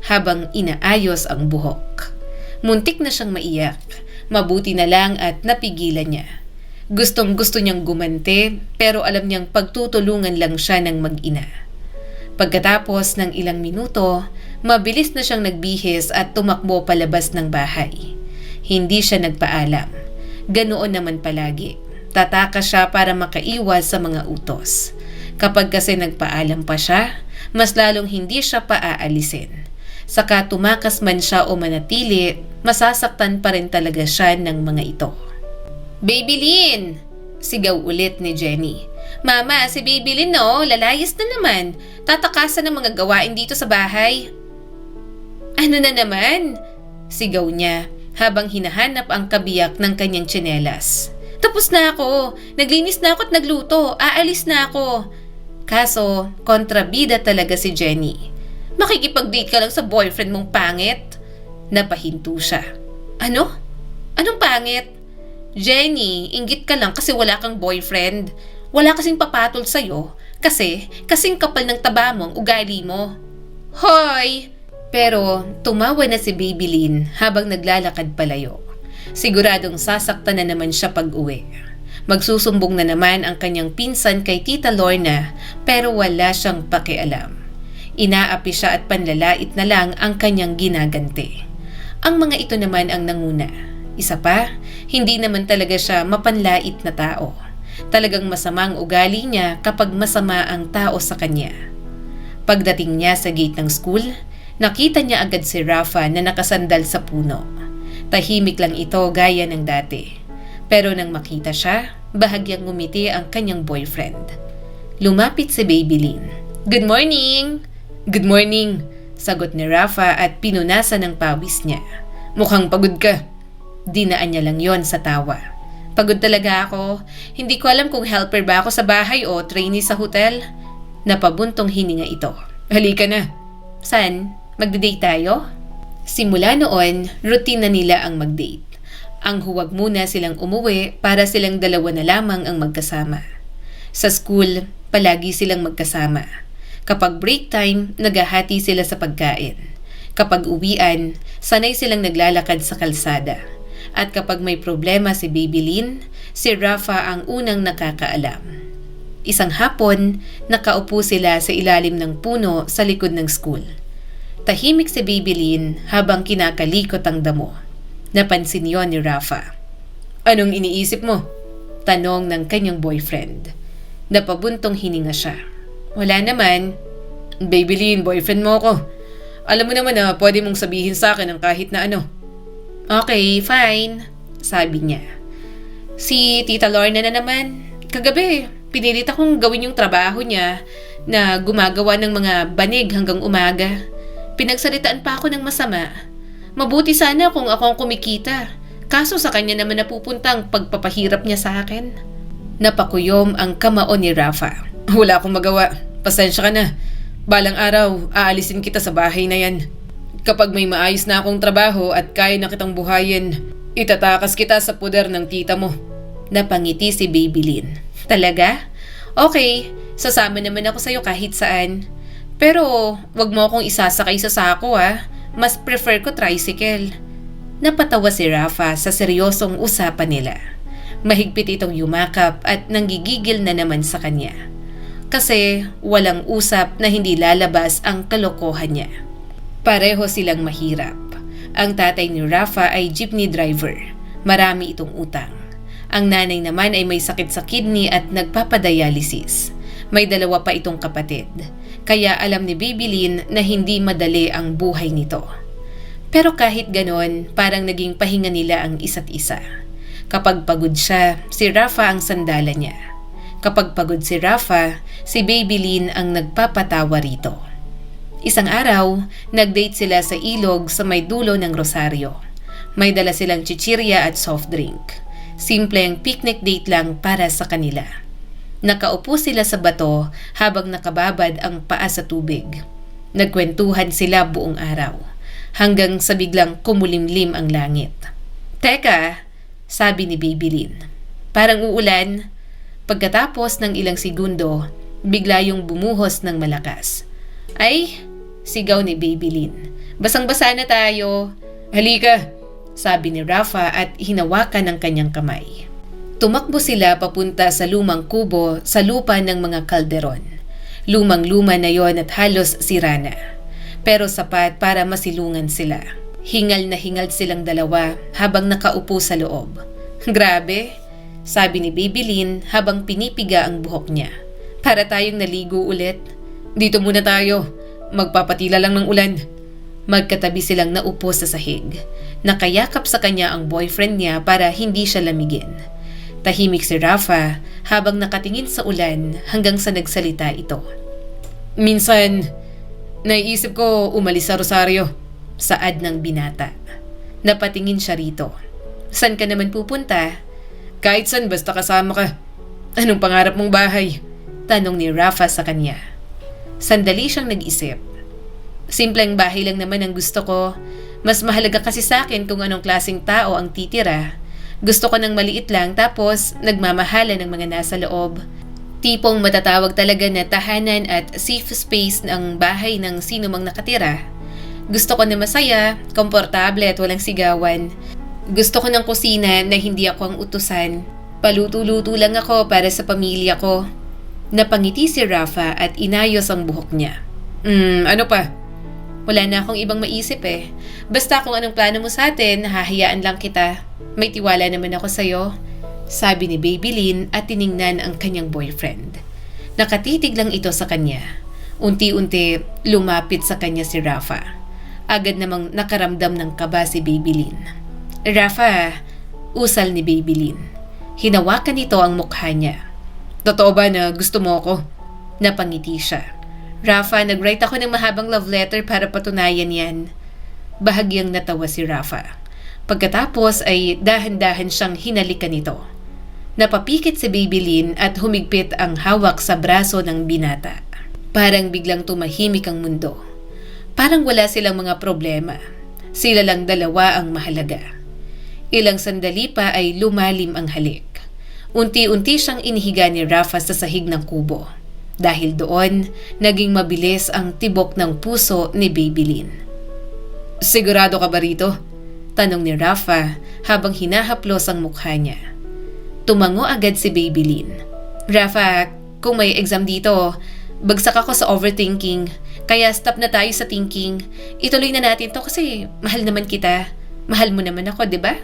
habang inaayos ang buhok. Muntik na siyang maiyak. Mabuti na lang at napigilan niya. Gustong gusto niyang gumante pero alam niyang pagtutulungan lang siya ng mag-ina. Pagkatapos ng ilang minuto, mabilis na siyang nagbihis at tumakbo palabas ng bahay. Hindi siya nagpaalam. Ganoon naman palagi. Tatakas siya para makaiwas sa mga utos. Kapag kasi nagpaalam pa siya, mas lalong hindi siya paaalisin. Saka tumakas man siya o manatili, masasaktan pa rin talaga siya ng mga ito. Babylin! Sigaw ulit ni Jenny. Mama, si Babylin no, lalayas na naman. Tatakasan ng mga gawain dito sa bahay. Ano na naman? Sigaw niya habang hinahanap ang kabiyak ng kanyang tsinelas. Tapos na ako, naglinis na ako at nagluto, aalis na ako. Kaso, kontrabida talaga si Jenny. Makikipag-date ka lang sa boyfriend mong pangit? Napahinto siya. Ano? Anong pangit? Jenny, inggit ka lang kasi wala kang boyfriend. Wala kasing papatol sa'yo kasing kapal ng taba mo ang ugali mo. Hoy! Pero tumawa na si Babylin habang naglalakad palayo. Siguradong sasaktan na naman siya pag-uwi. Magsusumbong na naman ang kanyang pinsan kay Tita Lorna pero wala siyang pakialam. Inaapi siya at panlalait na lang ang kanyang ginaganti. Ang mga ito naman ang nanguna. Isa pa, hindi naman talaga siya mapanlait na tao. Talagang masama ang ugali niya kapag masama ang tao sa kanya. Pagdating niya sa gate ng school, nakita niya agad si Rafa na nakasandal sa puno. Tahimik lang ito gaya ng dati. Pero nang makita siya, bahagyang ngumiti ang kanyang boyfriend. Lumapit si Babylin. Good morning! Good morning! Sagot ni Rafa at pinunasan ng pawis niya. Mukhang pagod ka. Dinaan niya lang yon sa tawa. Pagod talaga ako. Hindi ko alam kung helper ba ako sa bahay o trainee sa hotel. Napabuntong hininga ito. Halika na. San? Magde-date tayo? Simula noon, routine na nila ang mag-date. Ang huwag muna silang umuwi para silang dalawa na lamang ang magkasama. Sa school, palagi silang magkasama. Kapag break time, naghahati sila sa pagkain. Kapag uwian, sanay silang naglalakad sa kalsada. At kapag may problema si Babylin, si Rafa ang unang nakakaalam. Isang hapon, nakaupo sila sa ilalim ng puno sa likod ng school. Tahimik si Babylin habang kinakalikot ang damo. Napansin yon ni Rafa. Anong iniisip mo? Tanong ng kanyang boyfriend. Napabuntong hininga siya. Wala naman. Babylin, boyfriend mo ko. Alam mo naman na pwede mong sabihin sa akin ang kahit na ano. Okay, fine, sabi niya. Si Tita Lorna na naman. Kagabi, pinilit akong gawin yung trabaho niya na gumagawa ng mga banig hanggang umaga. Pinagsalitaan pa ako ng masama. Mabuti sana kung ako ang kumikita. Kaso sa kanya naman napupuntang pagpapahirap niya sa akin. Napakuyom ang kamao ni Rafa. Wala akong magawa. Pasensya ka na. Balang araw, aalisin kita sa bahay na yan. Kapag may maayos na akong trabaho at kaya na kitang buhayin, itatakas kita sa puder ng tita mo. Napangiti si Babylin. Talaga? Okay, sasama naman ako sa'yo kahit saan. Pero wag mo akong isasakay sa sako Mas prefer ko tricycle. Napatawa si Rafa sa seryosong usapan nila. Mahigpit itong yumakap at nanggigigil na naman sa kanya. Kasi walang usap na hindi lalabas ang kalokohan niya. Pareho silang mahirap. Ang tatay ni Rafa ay jeepney driver. Marami itong utang. Ang nanay naman ay may sakit sa kidney at nagpapadialysis. May dalawa pa itong kapatid. Kaya alam ni Babylin na hindi madali ang buhay nito. Pero kahit ganon, parang naging pahinga nila ang isa't isa. Kapag pagod siya, si Rafa ang sandala niya. Kapag pagod si Rafa, si Babylin ang nagpapatawa rito. Isang araw, nag-date sila sa ilog sa may dulo ng Rosario. May dala silang chichirya at soft drink. Simpleng picnic date lang para sa kanila. Nakaupo sila sa bato habang nakababad ang paa sa tubig. Nagkwentuhan sila buong araw, hanggang sa biglang kumulimlim ang langit. Teka, sabi ni Babylin. Parang uulan. Pagkatapos ng ilang segundo, bigla yung bumuhos ng malakas. Ay, sigaw ni Babylin. Basang-basa na tayo. Halika, sabi ni Rafa at hinawakan ng kanyang kamay. Tumakbo sila papunta sa lumang kubo sa lupa ng mga kalderon. Lumang-luma na yon at halos sira na. Pero sapat para masilungan sila. Hingal na hingal silang dalawa habang nakaupo sa loob. Grabe, sabi ni Babylin habang pinipiga ang buhok niya. Para tayong naligo ulit. Dito muna tayo. Magpapatila lang ng ulan. Magkatabi silang naupo sa sahig. Nakayakap sa kanya ang boyfriend niya para hindi siya lamigin. Tahimik si Rafa habang nakatingin sa ulan hanggang sa nagsalita ito. Minsan, naiisip ko umalis sa Rosario. Saad ng binata. Napatingin siya rito. San ka naman pupunta? Kahit san, basta kasama ka. Anong pangarap mong bahay? Tanong ni Rafa sa kanya. Sandali siyang nag-isip. Simpleng bahay lang naman ang gusto ko. Mas mahalaga kasi sa akin kung anong klaseng tao ang titira. Gusto ko ng maliit lang tapos nagmamahala ng mga nasa loob. Tipong matatawag talaga na tahanan at safe space ng bahay ng sino mang nakatira. Gusto ko na masaya, komportable at walang sigawan. Gusto ko ng kusina na hindi ako ang utusan. Paluto-luto lang ako para sa pamilya ko. Napangiti si Rafa at inayos ang buhok niya. Ano pa? Wala na akong ibang maisip eh. Basta kung anong plano mo sa atin, hahayaan lang kita. May tiwala naman ako sa'yo. Sabi ni Babylin at tiningnan ang kanyang boyfriend. Nakatitig lang ito sa kanya. Unti-unti lumapit sa kanya si Rafa. Agad namang nakaramdam ng kaba si Babylin. Rafa, usal ni Babylin. Hinawakan nito ang mukha niya. Totoo ba na gusto mo ako? Napangiti siya. Rafa, nag-write ako ng mahabang love letter para patunayan yan. Bahagyang natawa si Rafa. Pagkatapos ay dahan-dahan siyang hinalikan nito. Napapikit si Babylin at humigpit ang hawak sa braso ng binata. Parang biglang tumahimik ang mundo. Parang wala silang mga problema. Sila lang dalawa ang mahalaga. Ilang sandali pa ay lumalim ang halik. Unti-unti siyang inihiga ni Rafa sa sahig ng kubo. Dahil doon, naging mabilis ang tibok ng puso ni Babylin. Sigurado ka ba rito? Tanong ni Rafa habang hinahaplos ang mukha niya. Tumango agad si Babylin. Rafa, kung may exam dito, bagsak ako sa overthinking. Kaya stop na tayo sa thinking. Ituloy na natin to kasi mahal naman kita. Mahal mo naman ako, di ba?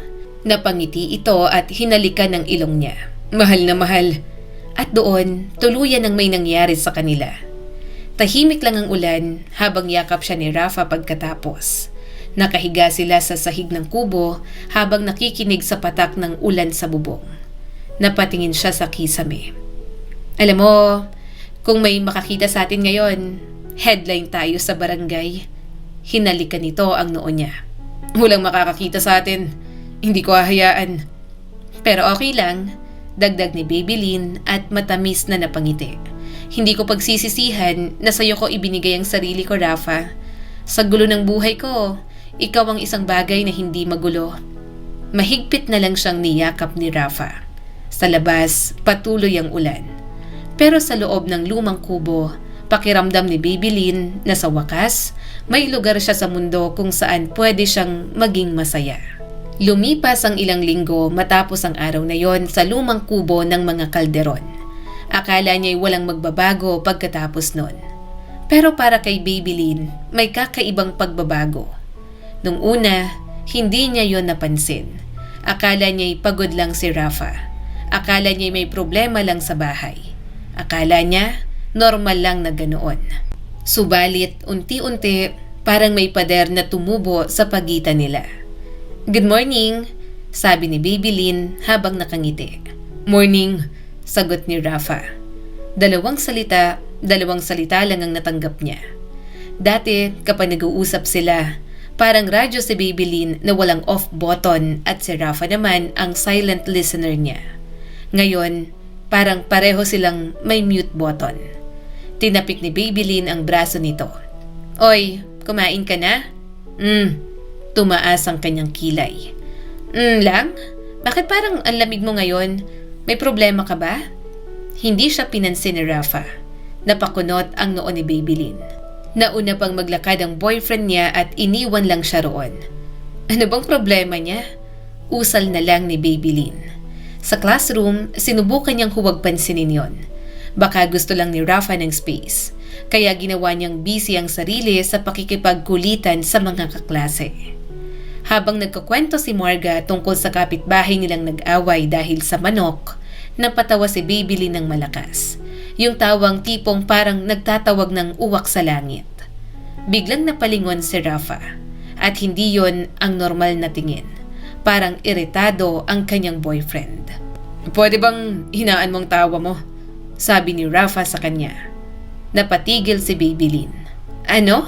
Napangiti ito at hinalikan ng ilong niya. Mahal na mahal. At doon, tuluyan ang may nangyari sa kanila. Tahimik lang ang ulan habang yakap siya ni Rafa pagkatapos. Nakahiga sila sa sahig ng kubo habang nakikinig sa patak ng ulan sa bubong. Napatingin siya sa kisame. Alam mo, kung may makakita sa atin ngayon, headline tayo sa barangay. Hinalikan nito ang noo niya. Walang makakakita sa atin. Hindi ko hahayaan. Pero okay lang, dagdag ni Babylin at matamis na napangiti. Hindi ko pagsisisihan na sa'yo ko ibinigay ang sarili ko, Rafa. Sa gulo ng buhay ko, ikaw ang isang bagay na hindi magulo. Mahigpit na lang siyang niyakap ni Rafa. Sa labas, patuloy ang ulan. Pero sa loob ng lumang kubo, pakiramdam ni Babylin na sa wakas, may lugar siya sa mundo kung saan pwede siyang maging masaya. Lumipas ang ilang linggo matapos ang araw na yon sa lumang kubo ng mga kalderon. Akala niya'y walang magbabago pagkatapos nun. Pero para kay Babylin, may kakaibang pagbabago. Nung una, hindi niya yon napansin. Akala niya'y pagod lang si Rafa. Akala niya'y may problema lang sa bahay. Akala niya, normal lang na ganoon. Subalit, unti-unti, parang may pader na tumubo sa pagitan nila. Good morning, sabi ni Babylin habang nakangiti. Morning, sagot ni Rafa. Dalawang salita lang ang natanggap niya. Dati, kapag nag-uusap sila, parang radyo si Babylin na walang off button at si Rafa naman ang silent listener niya. Ngayon, parang pareho silang may mute button. Tinapik ni Babylin ang braso nito. Oy, kumain ka na? Tumaas ang kanyang kilay. Lang? Bakit parang ang lamig mo ngayon? May problema ka ba? Hindi siya pinansin ni Rafa. Napakunot ang noo ni Babylin. Nauna pang maglakad ang boyfriend niya at iniwan lang siya roon. Ano bang problema niya? Usal na lang ni Babylin. Sa classroom, sinubukan niyang huwag pansinin yon. Baka gusto lang ni Rafa ng space. Kaya ginawa niyang busy ang sarili sa pakikipagkulitan sa mga kaklase. Habang nagkukwento si Marga tungkol sa kapitbahay nilang nag-away dahil sa manok, napatawa si Babylin ng malakas. Yung tawang tipong parang nagtatawag ng uwak sa langit. Biglang napalingon si Rafa at hindi yon ang normal na tingin. Parang iritado ang kanyang boyfriend. Pwede bang hinaan mong tawa mo? Sabi ni Rafa sa kanya. Napatigil si Babylin. Ano?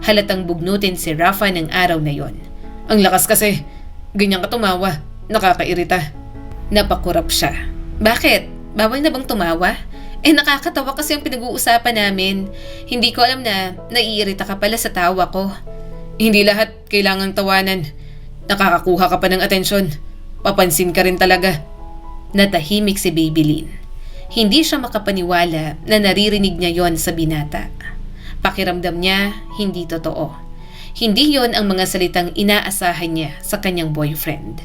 Halatang bugnutin si Rafa ng araw na yon. Ang lakas kasi. Ganyan ka tumawa. Nakakairita. Napakurap siya. Bakit? Bawal na bang tumawa? Nakakatawa kasi ang pinag-uusapan namin. Hindi ko alam na naiirita ka pala sa tawa ko. Hindi lahat kailangang tawanan. Nakakakuha ka pa ng atensyon. Papansin ka rin talaga. Natahimik si Babylin. Hindi siya makapaniwala na naririnig niya yon sa binata. Pakiramdam niya, hindi totoo. Hindi yon ang mga salitang inaasahan niya sa kanyang boyfriend.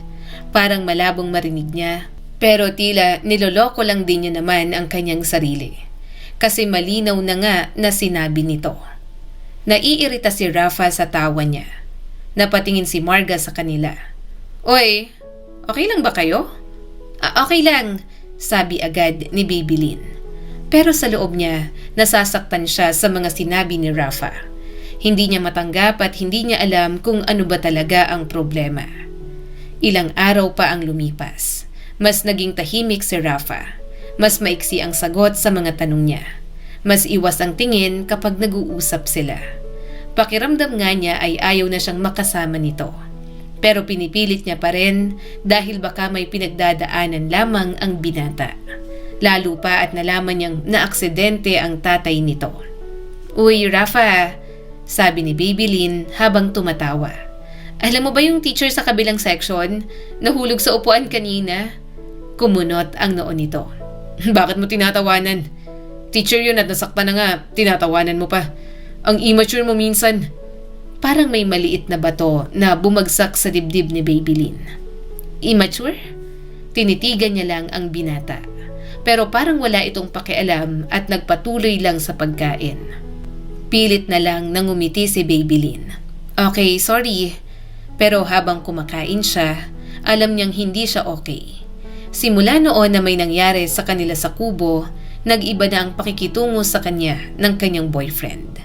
Parang malabong marinig niya. Pero tila niloloko lang din niya naman ang kanyang sarili. Kasi malinaw na nga na sinabi nito. Naiirita si Rafa sa tawa niya. Napatingin si Marga sa kanila. Oy, okay lang ba kayo? Okay lang, sabi agad ni Babylin. Pero sa loob niya, nasasaktan siya sa mga sinabi ni Rafa. Hindi niya matanggap at hindi niya alam kung ano ba talaga ang problema. Ilang araw pa ang lumipas. Mas naging tahimik si Rafa. Mas maiksi ang sagot sa mga tanong niya. Mas iwas ang tingin kapag nag-uusap sila. Pakiramdam nga niya ay ayaw na siyang makasama nito. Pero pinipilit niya pa rin dahil baka may pinagdadaanan lamang ang binata. Lalo pa at nalaman niyang naaksidente ang tatay nito. Uy, Rafa, sabi ni Babylin habang tumatawa. Alam mo ba yung teacher sa kabilang section? Nahulog sa upuan kanina? Kumunot ang noo nito. Bakit mo tinatawanan? Teacher yun at nasaktan na nga, tinatawanan mo pa. Ang immature mo minsan. Parang may maliit na bato na bumagsak sa dibdib ni Babylin. Immature? Tinitigan niya lang ang binata. Pero parang wala itong pakialam at nagpatuloy lang sa pagkain. Pilit na lang nangumiti si Babylin. Okay, sorry. Pero habang kumakain siya, alam niyang hindi siya okay. Simula noon na may nangyari sa kanila sa kubo, nag-iba na ang pakikitungo sa kanya ng kanyang boyfriend.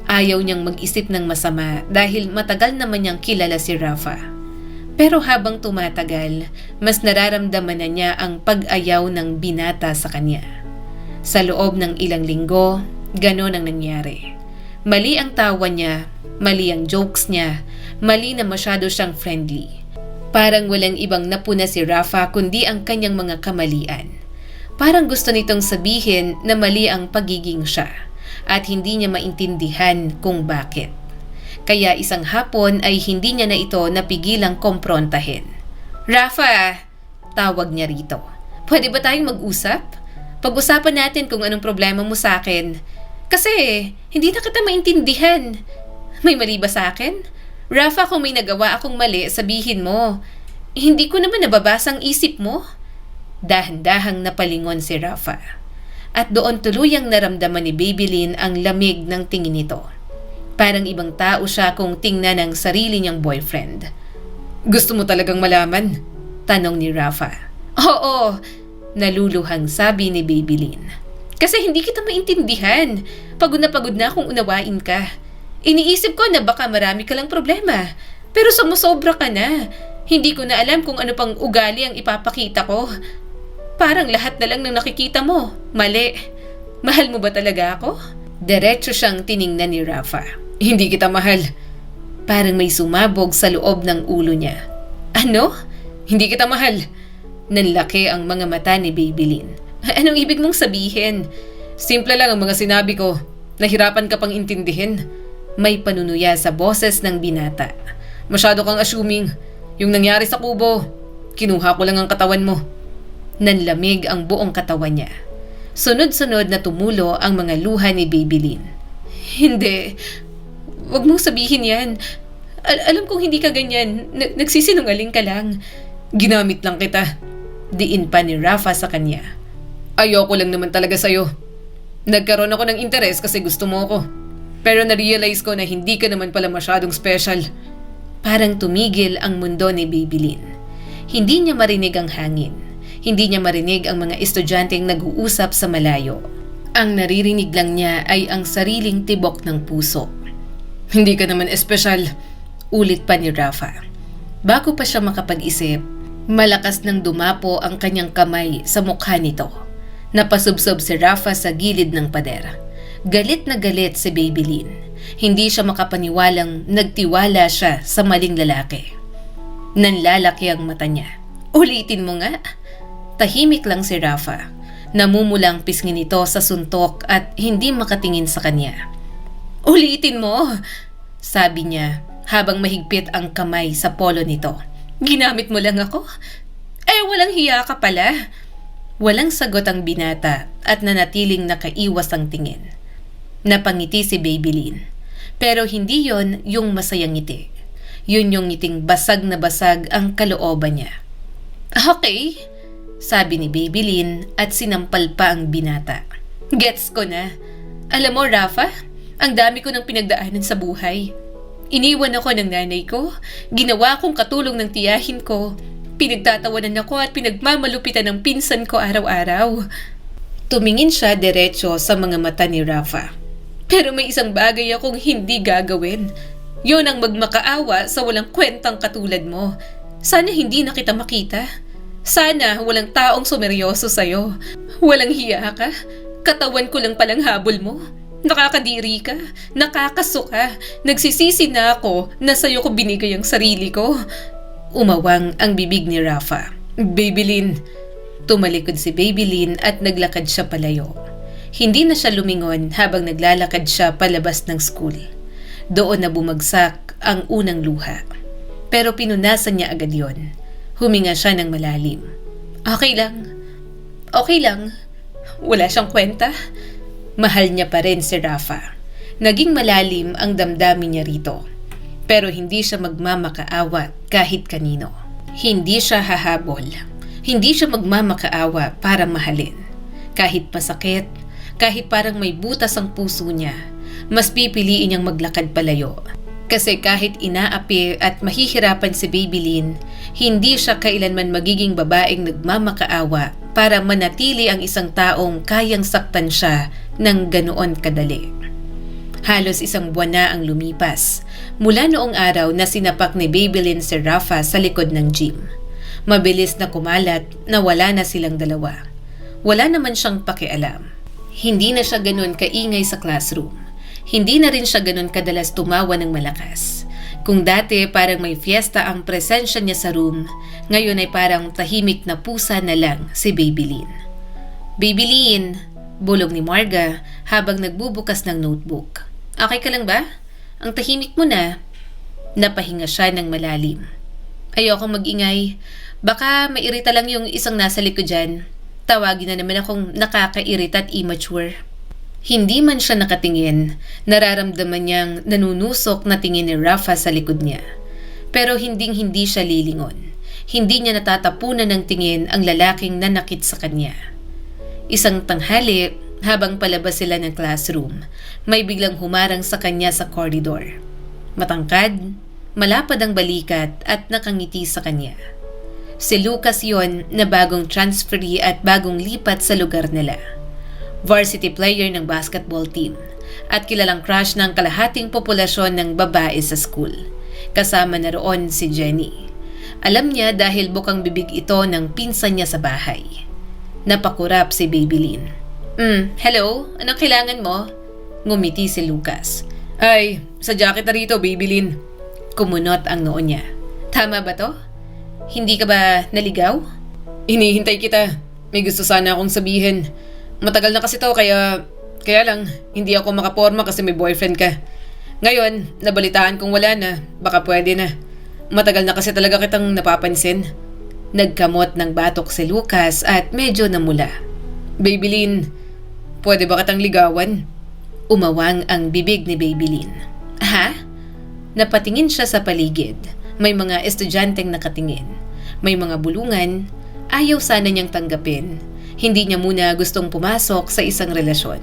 Ayaw niyang mag-isip ng masama dahil matagal naman niyang kilala si Rafa. Pero habang tumatagal, mas nararamdaman na niya ang pag-ayaw ng binata sa kanya. Sa loob ng ilang linggo, ganon ang nangyari. Mali ang tawa niya, mali ang jokes niya, mali na masyado siyang friendly. Parang walang ibang napuna si Rafa kundi ang kanyang mga kamalian. Parang gusto nitong sabihin na mali ang pagiging siya at hindi niya maintindihan kung bakit. Kaya isang hapon ay hindi niya na ito napigilang komprontahin. Rafa, tawag niya rito. Pwede ba tayong mag-usap? Pag-usapan natin kung anong problema mo sa akin. Kasi hindi na kita maintindihan. May mali ba sa akin? Rafa, kung may nagawa akong mali, sabihin mo. Hindi ko naman nababasang isip mo. Dahan-dahang napalingon si Rafa. At doon tuluyang naramdaman ni Babylin ang lamig ng tingin nito. Parang ibang tao siya kung tingnan ng sarili niyang boyfriend. Gusto mo talagang malaman? Tanong ni Rafa. Oo, naluluhang sabi ni Babylin. Kasi hindi kita maintindihan. Pagod na akong unawain ka. Iniisip ko na baka marami ka lang problema. Pero sumusobra ka na. Hindi ko na alam kung ano pang ugali ang ipapakita ko. Parang lahat na lang ng nakikita mo. Mali. Mahal mo ba talaga ako? Diretso siyang tiningnan ni Rafa. Hindi kita mahal. Parang may sumabog sa loob ng ulo niya. Ano? Hindi kita mahal. Nanlaki ang mga mata ni Babylin. Anong ibig mong sabihin? Simple lang ang mga sinabi ko. Nahirapan ka pang intindihin. May panunuya sa boses ng binata. Masyado kang assuming. Yung nangyari sa kubo, kinuha ko lang ang katawan mo. Nanlamig ang buong katawan niya. Sunod-sunod na tumulo ang mga luha ni Babylin. Hindi. Wag mong sabihin yan. Alam kong hindi ka ganyan. Nagsisinungaling ka lang. Ginamit lang kita. Diin pa ni Rafa sa kanya. Ayoko lang naman talaga sa'yo. Nagkaroon ako ng interes kasi gusto mo ako. Pero na-realize ko na hindi ka naman pala masyadong special. Parang tumigil ang mundo ni Babylin. Hindi niya marinig ang hangin. Hindi niya marinig ang mga estudyanteng nag-uusap sa malayo. Ang naririnig lang niya ay ang sariling tibok ng puso. Hindi ka naman espesyal, ulit pa ni Rafa. Bago pa siya makapag-isip, malakas nang dumapo ang kanyang kamay sa mukha nito. Napasubsob si Rafa sa gilid ng pader. Galit na galit si Babylin. Hindi siya makapaniwalang nagtiwala siya sa maling lalaki. Nanlalaki ang mata niya. Ulitin mo nga. Tahimik lang si Rafa. Namumulang pisngi nito sa suntok at hindi makatingin sa kanya. Ulitin mo, sabi niya habang mahigpit ang kamay sa polo nito. Ginamit mo lang ako? Walang hiya ka pala. Walang sagot ang binata at nanatiling nakaiwas ang tingin. Napangiti si Babylin. Pero hindi yon yung masayang ngiti. Yun yung ngiting basag na basag ang kalooban niya. Okay, sabi ni Babylin at sinampal pa ang binata. Gets ko na. Alam mo, Rafa, ang dami ko ng pinagdaanan sa buhay. Iniwan ako ng nanay ko, ginawa kong katulong ng tiyahin ko, pinagtatawanan ako at pinagmamalupitan ng pinsan ko araw-araw. Tumingin siya diretso sa mga mata ni Rafa. Pero may isang bagay akong hindi gagawin. Yon ang magmakaawa sa walang kwentang katulad mo. Sana hindi na kita makita. Sana walang taong sumeryoso sa'yo. Walang hiya ka. Katawan ko lang palang habol mo. Nakakadiri ka. Nakakasuka. Nagsisisi na ako na sa'yo ko binigay ang sarili ko. Umawang ang bibig ni Rafa. Babylin. Tumalikod si Babylin at naglakad siya palayo. Hindi na siya lumingon habang naglalakad siya palabas ng school. Doon na bumagsak ang unang luha. Pero pinunasan niya agad yon. Huminga siya ng malalim. Okay lang. Okay lang. Wala siyang kwenta. Mahal niya pa rin si Rafa. Naging malalim ang damdamin niya rito. Pero hindi siya magmamakaawa kahit kanino. Hindi siya hahabol. Hindi siya magmamakaawa para mahalin. Kahit masakit, kahit parang may butas ang puso niya, mas pipiliin niyang maglakad palayo. Kasi kahit inaapi at mahihirapan si Babylin, hindi siya kailanman magiging babaeng nagmamakaawa para manatili ang isang taong kayang saktan siya ng ganoon kadali. Halos isang buwan na ang lumipas mula noong araw na sinapak ni Babylin si Rafa sa likod ng gym. Mabilis na kumalat na wala na silang dalawa. Wala naman siyang pakialam. Hindi na siya ganun kaingay sa classroom. Hindi na rin siya ganun kadalas tumawa ng malakas. Kung dati parang may fiesta ang presensya niya sa room, ngayon ay parang tahimik na pusa na lang si Babylin. Babylin, bulong ni Marga habang nagbubukas ng notebook. Okay ka lang ba? Ang tahimik mo na. Napahinga siya ng malalim. Ayokong mag-ingay. Baka mairita lang yung isang nasa likod dyan. Tawagin na naman akong nakakairita at immature. Hindi man siya nakatingin, nararamdaman niyang nanunusok na tingin ni Rafa sa likod niya. Pero hindi siya lilingon. Hindi niya natatapunan ng tingin ang lalaking nanakit sa kanya. Isang tanghali, habang palabas sila ng classroom, may biglang humarang sa kanya sa corridor. Matangkad, malapad ang balikat at nakangiti sa kanya. Si Lucas yon na bagong transferee at bagong lipat sa lugar nila. Varsity player ng basketball team at kilalang crush ng kalahating populasyon ng babae sa school. Kasama na roon si Jenny. Alam niya dahil bukang bibig ito ng pinsan niya sa bahay. Napakurap si Babylin. Hello? Anong kailangan mo? Ngumiti si Lucas. Ay, sa jacket na rito, Babylin. Kumunot ang noo niya. Tama ba to? Hindi ka ba naligaw? Hinihintay kita. May gusto sana akong sabihin. Matagal na kasi to kaya lang hindi ako makaporma kasi may boyfriend ka. Ngayon, nabalitaan kong wala na. Baka pwede na. Matagal na kasi talaga kitang napapansin. Nagkamot ng batok si Lucas at medyo namula. Babylin, pwede ba kitang ligawan? Umawang ang bibig ni Babylin. Ha? Napatingin siya sa paligid. May mga estudyanteng nakatingin. May mga bulungan. Ayaw sana niyang tanggapin. Hindi niya muna gustong pumasok sa isang relasyon.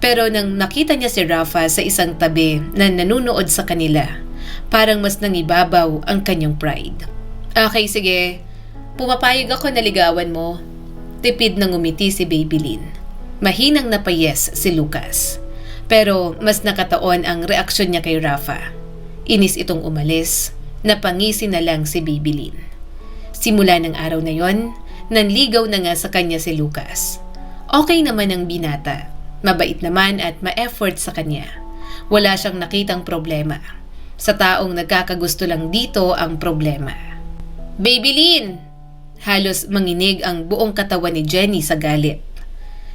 Pero nang nakita niya si Rafa sa isang tabi na nanunood sa kanila, parang mas nangibabaw ang kanyang pride. Okay, sige. Pumapayag ako na ligawan mo. Tipid na ngumiti si Babylin. Mahinang napayes si Lucas. Pero mas nakataon ang reaksyon niya kay Rafa. Inis itong umalis. Napangisi na lang si Babylin. Simula ng araw na yon, nanligaw na nga sa kanya si Lucas. Okay naman ang binata. Mabait naman at ma-effort sa kanya. Wala siyang nakitang problema. Sa taong nagkakagusto lang dito ang problema. Babylin! Halos manginig ang buong katawan ni Jenny sa galit.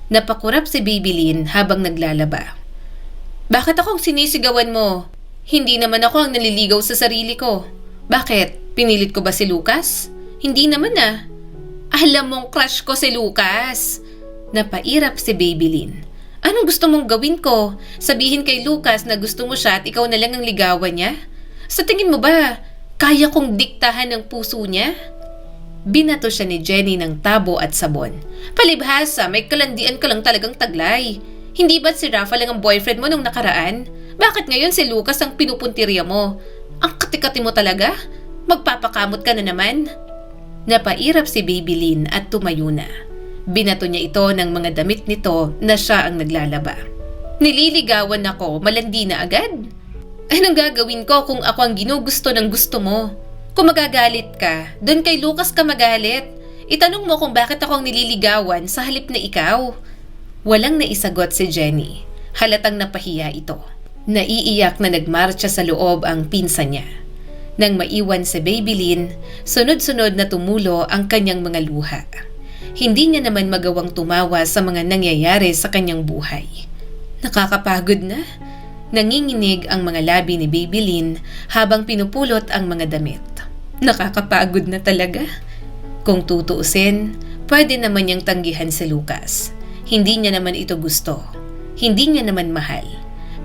Napakurap si Babylin habang naglalaba. Bakit akong sinisigawan mo? Hindi naman ako ang naliligaw sa sarili ko. Bakit? Pinilit ko ba si Lucas? Hindi naman ah. Alam mong crush ko si Lucas. Napairap si Babylin. Anong gusto mong gawin ko? Sabihin kay Lucas na gusto mo siya at ikaw na lang ang ligawan niya? Sa tingin mo ba, kaya kong diktahan ng puso niya? Binato siya ni Jenny ng tabo at sabon. Palibhasa, may kalandian ka lang talagang taglay. Hindi ba't si Rafa lang ang boyfriend mo nung nakaraan? Bakit ngayon si Lucas ang pinupuntirya mo? Ang kati-kati mo talaga? Magpapakamot ka na naman? Napairap si Babylin at tumayo na. Binato niya ito ng mga damit nito na siya ang naglalaba. Nililigawan ako, malandi na agad? Anong gagawin ko kung ako ang ginugusto ng gusto mo? Kung magagalit ka, doon kay Lucas ka magalit. Itanong mo kung bakit ako ang nililigawan sa halip na ikaw. Walang naisagot si Jenny. Halatang napahiya ito. Naiiyak na nagmarcha sa loob ang pinsan niya. Nang maiwan si Babylin, sunod-sunod na tumulo ang kanyang mga luha. Hindi niya naman magawang tumawa sa mga nangyayari sa kanyang buhay. Nakakapagod na. Nanginginig ang mga labi ni Babylin habang pinupulot ang mga damit. Nakakapagod na talaga. Kung tutuusin, pwede naman niyang tanggihan si Lucas. Hindi niya naman ito gusto. Hindi niya naman mahal.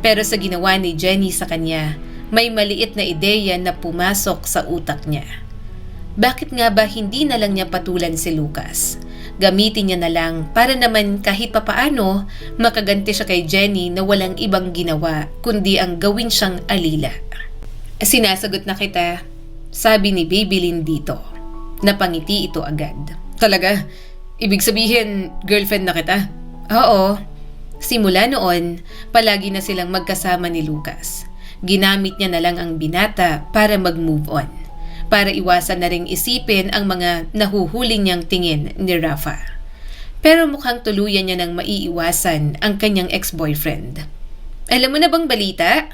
Pero sa ginawa ni Jenny sa kanya, may maliit na ideya na pumasok sa utak niya. Bakit nga ba hindi na lang niya patulan si Lucas? Gamitin niya na lang para naman kahit papaano makaganti siya kay Jenny na walang ibang ginawa kundi ang gawin siyang alila. Sinasagot na kita, sabi ni Babylin dito. Napangiti ito agad. Talaga? Ibig sabihin, girlfriend na kita? Oo. Simula noon, palagi na silang magkasama ni Lucas. Ginamit niya na lang ang binata para mag-move on. Para iwasan na ring isipin ang mga nahuhuli niyang tingin ni Rafa. Pero mukhang tuluyan niya nang maiiwasan ang kanyang ex-boyfriend. Alam mo na bang balita?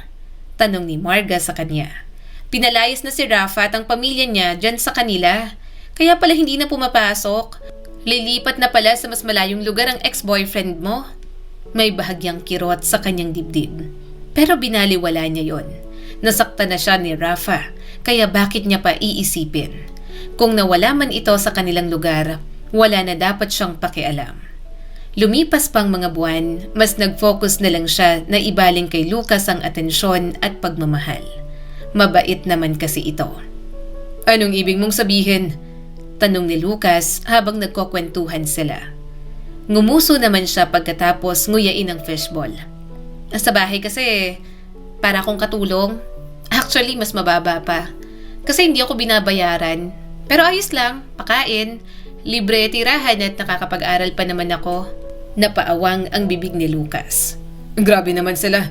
Tanong ni Marga sa kanya. Pinalayas na si Rafa at ang pamilya niya dyan sa kanila. Kaya pala hindi na pumapasok. Lilipat na pala sa mas malayong lugar ang ex-boyfriend mo. May bahagyang kirot sa kanyang dibdib. Pero binaliwala niya yon. Nasaktan na siya ni Rafa. Kaya bakit niya pa iisipin? Kung nawala man ito sa kanilang lugar, wala na dapat siyang pakialam. Lumipas pang mga buwan, mas nag-focus na lang siya na ibaling kay Lucas ang atensyon at pagmamahal. Mabait naman kasi ito. Anong ibig mong sabihin? Tanong ni Lucas habang nagkukwentuhan sila. Ngumuso naman siya pagkatapos nguyain ang fishball. Sa bahay kasi, para akong katulong. Actually, mas mababa pa. Kasi hindi ako binabayaran. Pero ayos lang, pakain, libre tirahan at nakakapag-aral pa naman ako. Napaawang ang bibig ni Lucas. Grabe naman sila.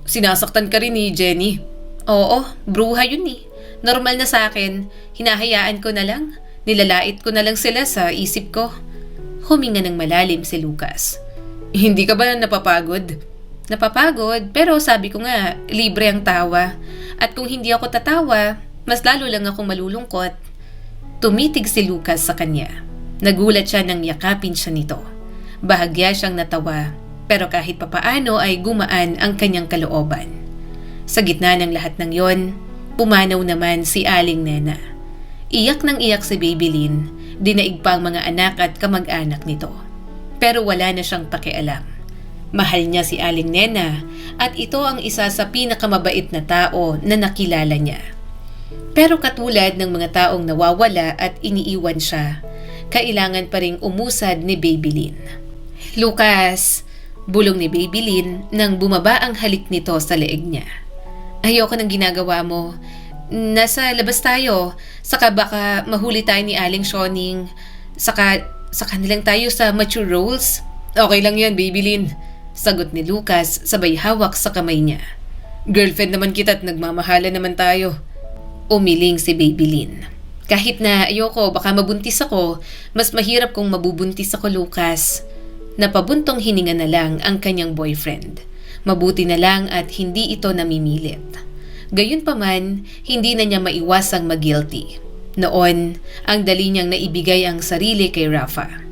Sinasaktan ka rin ni Jenny. Oo, bruha yun eh. Normal na sa akin. Hinahayaan ko na lang. Nilalait ko na lang sila sa isip ko. Huminga ng malalim si Lucas. Hindi ka ba napapagod? Napapagod, pero sabi ko nga, libre ang tawa. At kung hindi ako tatawa, mas lalo lang akong malulungkot. Tumitig si Lucas sa kanya. Nagulat siya nang yakapin siya nito. Bahagya siyang natawa, pero kahit papaano ay gumaan ang kanyang kalooban. Sa gitna ng lahat ng yon, pumanaw naman si Aling Nena. Iyak nang iyak si Babylin, dinaig pa ang mga anak at kamag-anak nito. Pero wala na siyang pakialam. Mahal niya si Aling Nena at ito ang isa sa pinakamabait na tao na nakilala niya. Pero katulad ng mga taong nawawala at iniiwan siya, kailangan pa ring umusad ni Babylin. Lucas, bulong ni Babylin nang bumaba ang halik nito sa leeg niya. Ayoko ng ginagawa mo. Nasa labas tayo, saka baka mahuli tayo ni Aling Shoning, saka nilang tayo sa mature roles. Okay lang yan, Babylin. Sagot ni Lucas sabay hawak sa kamay niya. Girlfriend naman kita at nagmamahala naman tayo. Umiling si Babylin. Kahit na ayoko, baka mabuntis ako, mas mahirap kung mabubuntis ako, Lucas. Napabuntong hininga na lang ang kanyang boyfriend. Mabuti na lang at hindi ito namimilit. Gayunpaman, hindi na niya maiwasang mag-guilty. Noon, ang dali niyang naibigay ang sarili kay Rafa.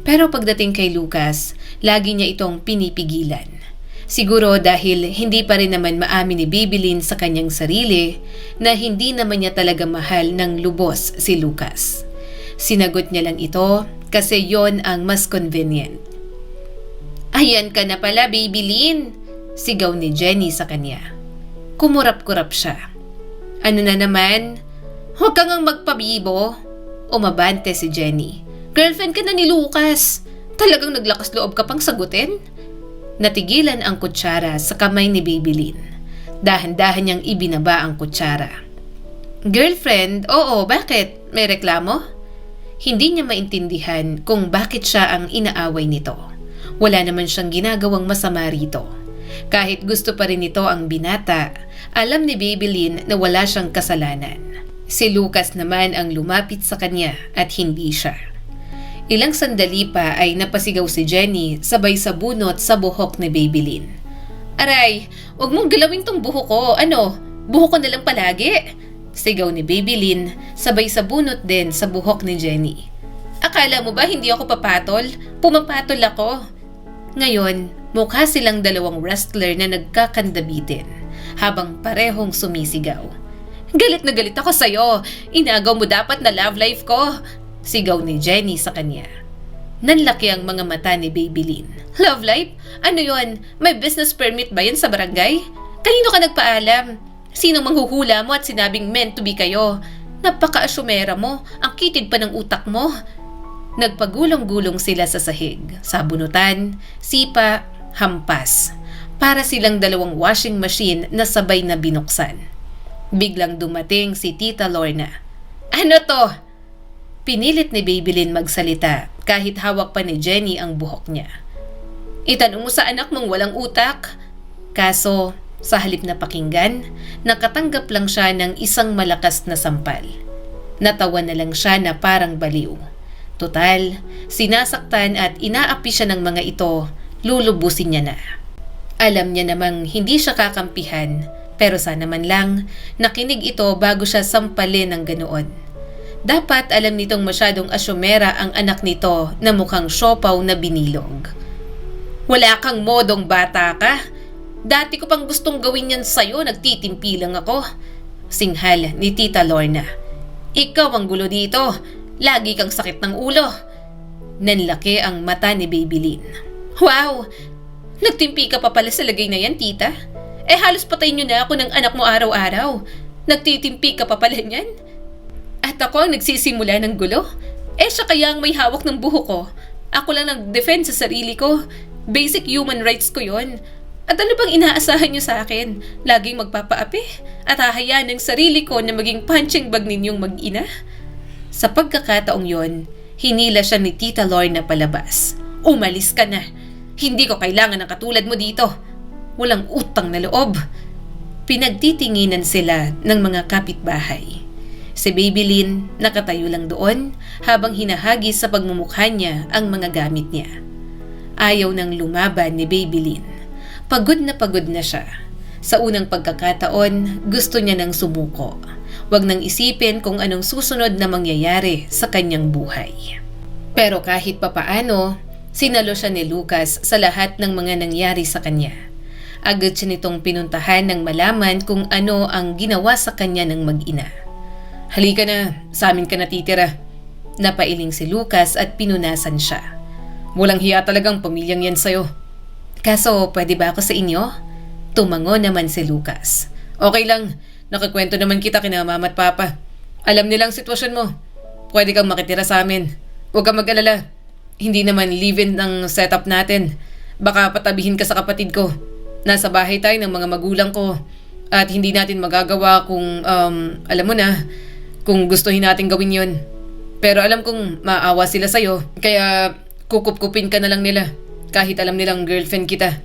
Pero pagdating kay Lucas, lagi niya itong pinipigilan. Siguro dahil hindi pa rin naman maamin ni Babylin sa kanyang sarili na hindi naman niya talaga mahal ng lubos si Lucas. Sinagot niya lang ito kasi yon ang mas convenient. "Ayan ka na pala, Babylin!" sigaw ni Jenny sa kanya. Kumurap-kurap siya. "Ano na naman? Huwag kang magpabibo!" Umabante si Jenny. "Girlfriend ka na ni Lucas! Talagang naglakas loob ka pang sagutin?" Natigilan ang kutsara sa kamay ni Babylin. Dahan-dahan niyang ibinaba ang kutsara. "Girlfriend? Oo, bakit? May reklamo?" Hindi niya maintindihan kung bakit siya ang inaaway nito. Wala naman siyang ginagawang masama rito. Kahit gusto pa rin nito ang binata, alam ni Babylin na wala siyang kasalanan. Si Lucas naman ang lumapit sa kanya at hindi siya. Ilang sandali pa ay napasigaw si Jenny sabay sa bunot sa buhok ni Babylin. "Aray, wag mong galawin tong buhok ko. Ano, buhok ko na lang palagi?" Sigaw ni Babylin sabay sa bunot din sa buhok ni Jenny. "Akala mo ba hindi ako papatol? Pumapatol ako." Ngayon, mukha silang dalawang wrestler na nagkakandabitin habang parehong sumisigaw. "Galit na galit ako sa'yo. Inagaw mo dapat na love life ko." Sigaw ni Jenny sa kanya. Nanlaki ang mga mata ni Babylin. "Love life? Ano yon? May business permit ba yan sa barangay? Kanino ka nagpaalam? Sinong manghuhula mo at sinabing meant to be kayo? Napaka-asyumera mo. Ang kitid pa ng utak mo." Nagpagulong-gulong sila sa sahig. Sa bunutan, sipa, hampas. Para silang dalawang washing machine na sabay na binuksan. Biglang dumating si Tita Lorna. "Ano to?" Pinilit ni Babylin magsalita kahit hawak pa ni Jenny ang buhok niya. "Itanong mo sa anak mong walang utak." Kaso, sa halip na pakinggan, nakatanggap lang siya ng isang malakas na sampal. Natawa na lang siya na parang baliw. Total, sinasaktan at inaapi siya ng mga ito, lulubusin niya na. Alam niya namang hindi siya kakampihan, pero sana man lang nakinig ito bago siya sampalin ng ganoon. Dapat alam nitong masyadong asyumera ang anak nito na mukhang siopaw na binilog. "Wala kang modong bata ka. Dati ko pang gustong gawin yan sa'yo, nagtitimpi lang ako." Singhal ni Tita Lorna. "Ikaw ang gulo dito. Lagi kang sakit ng ulo." Nanlaki ang mata ni Babylin. "Wow! Nagtimpi ka pa pala sa lagay na yan, tita. Halos patayin niyo na ako ng anak mo araw-araw. Nagtitimpi ka pa pala niyan? At ako ang nagsisimula ng gulo? Siya kaya ang may hawak ng buhok ko. Ako lang nag-defend sa sarili ko. Basic human rights ko yon. At ano bang inaasahan niyo sa akin? Laging magpapaapi? At hahayaan ng sarili ko na maging punching bag ninyong mag-ina?" Sa pagkakataong yon, hinila siya ni Tita Lorna palabas. "Umalis ka na. Hindi ko kailangan ng katulad mo dito. Walang utang na loob." Pinagtitinginan sila ng mga kapitbahay. Si Babylin nakatayo lang doon habang hinahagis sa pagmumukha niya ang mga gamit niya. Ayaw nang lumaban ni Babylin. Pagod na siya. Sa unang pagkakataon, gusto niya nang sumuko. Huwag nang isipin kung anong susunod na mangyayari sa kanyang buhay. Pero kahit papaano, sinalo siya ni Lucas sa lahat ng mga nangyari sa kanya. Agad siya nitong pinuntahan nang malaman kung ano ang ginawa sa kanya ng mag-ina. "Halika na, sa amin ka natitira." Napailing si Lucas at pinunasan siya. "Walang hiya talagang pamilyang yan sa'yo." "Kaso pwede ba ako sa inyo?" Tumango naman si Lucas. "Okay lang, nakikwento naman kita kina mama at papa. Alam nilang sitwasyon mo. Pwede kang makitira sa amin. Huwag kang mag-alala. Hindi naman live-in ang setup natin. Baka patabihin ka sa kapatid ko. Nasa bahay tayo ng mga magulang ko. At hindi natin magagawa kung, alam mo na, kung gustuhin natin gawin yon. Pero alam kong maawa sila sa'yo. Kaya kukup-kupin ka na lang nila. Kahit alam nilang girlfriend kita."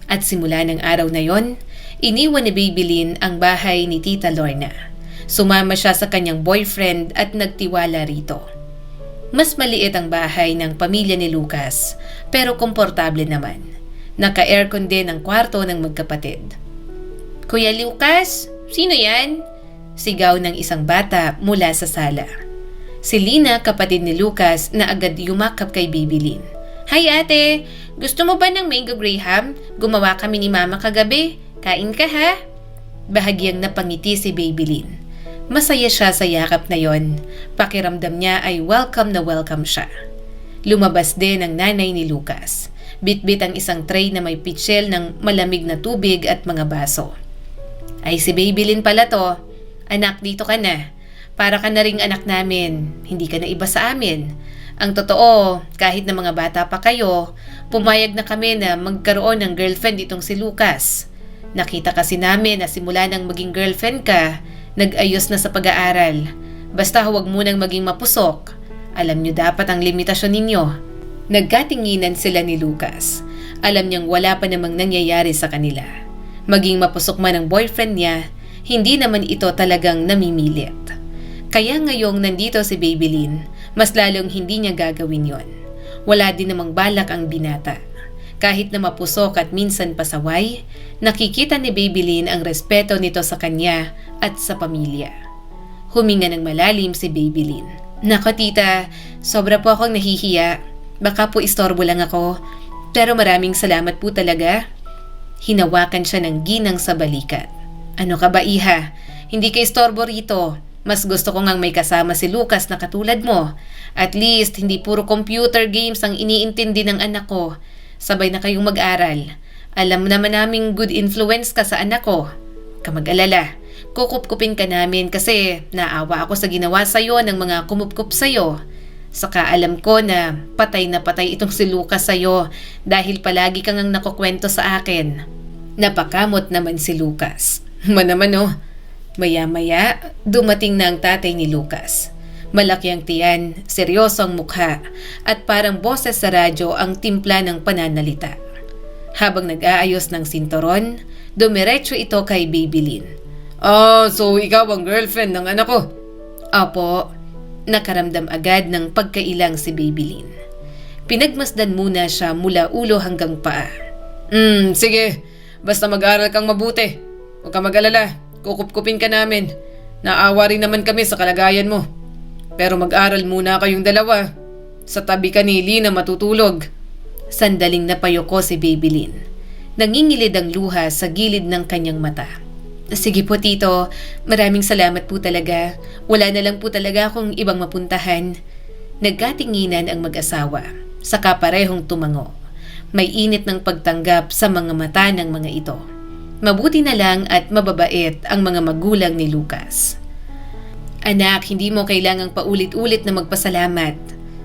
At simula ng araw na yon, iniwan ni Babylin ang bahay ni Tita Lorna. Sumama siya sa kanyang boyfriend at nagtiwala rito. Mas maliit ang bahay ng pamilya ni Lucas, pero komportable naman. Naka-aircon din ang kwarto ng magkapatid. "Kuya Lucas, sino yan?" Sigaw ng isang bata mula sa sala. Si Lina, kapatid ni Lucas, na agad yumakap kay Babylin. "Hi ate, gusto mo ba ng mango graham? Gumawa kami ni mama kagabi. Kain ka ha?" Bahagyang napangiti si Babylin. Masaya siya sa yakap na yon. Pakiramdam niya ay welcome na welcome siya. Lumabas din ang nanay ni Lucas. Bitbit ang isang tray na may pitsil ng malamig na tubig at mga baso. "Ay, si Babylin pala to. Anak, dito ka na. Para ka na ring anak namin. Hindi ka na iba sa amin. Ang totoo, kahit na mga bata pa kayo, pumayag na kami na magkaroon ng girlfriend itong si Lucas. Nakita kasi namin na simula nang maging girlfriend ka, nag-ayos na sa pag-aaral. Basta huwag munang maging mapusok. Alam niyo dapat ang limitasyon ninyo." Nagkatinginan sila ni Lucas. Alam niyang wala pa namang nangyayari sa kanila. Maging mapusok man ang boyfriend niya, hindi naman ito talagang namimilit. Kaya ngayong nandito si Babylin, mas lalong hindi niya gagawin yon. Wala din namang balak ang binata. Kahit na mapusok at minsan pasaway, nakikita ni Babylin ang respeto nito sa kanya at sa pamilya. Huminga ng malalim si Babylin. "Nako tita, sobra po akong nahihiya. Baka po istorbo lang ako, pero maraming salamat po talaga." Hinawakan siya ng ginang sa balikat. "Ano ka ba iha? Hindi ka istorbo rito. Mas gusto ko ngang may kasama si Lucas na katulad mo. At least hindi puro computer games ang iniintindi ng anak ko. Sabay na kayong mag-aral. Alam naman naming good influence ka sa anak ko. Kamag-alala, kukupkupin ka namin kasi naawa ako sa ginawa sa'yo ng mga kumupkup sa'yo. Saka alam ko na patay itong si Lucas sa'yo dahil palagi kang ang nakukwento sa akin." Napakamot naman si Lucas. Manaman oh. Maya-maya, dumating na ang tatay ni Lucas. Malaki ang tiyan, seryoso ang mukha, at parang boses sa radyo ang timpla ng pananalita. Habang nag-aayos ng sinturon, dumiretso ito kay Babylin. So ikaw ang girlfriend ng anak ko?" "Opo." Nakaramdam agad ng pagkailang si Babylin. Pinagmasdan muna siya mula ulo hanggang paa. Sige. Basta mag-aral kang mabuti. Huwag kang mag-alala. Kukupkupin ka namin. Naawa rin naman kami sa kalagayan mo. Pero mag-aral muna kayong dalawa. Sa tabi ka ni Lina matutulog." Sandaling napayoko si Babylin. Nangingilid ang luha sa gilid ng kanyang mata. "Sige po tito, maraming salamat po talaga. Wala na lang po talaga akong ibang mapuntahan." Nagkatinginan ang mag-asawa, saka parehong tumango. May init ng pagtanggap sa mga mata ng mga ito. Mabuti na lang at mababait ang mga magulang ni Lucas. "Anak, hindi mo kailangang paulit-ulit na magpasalamat,"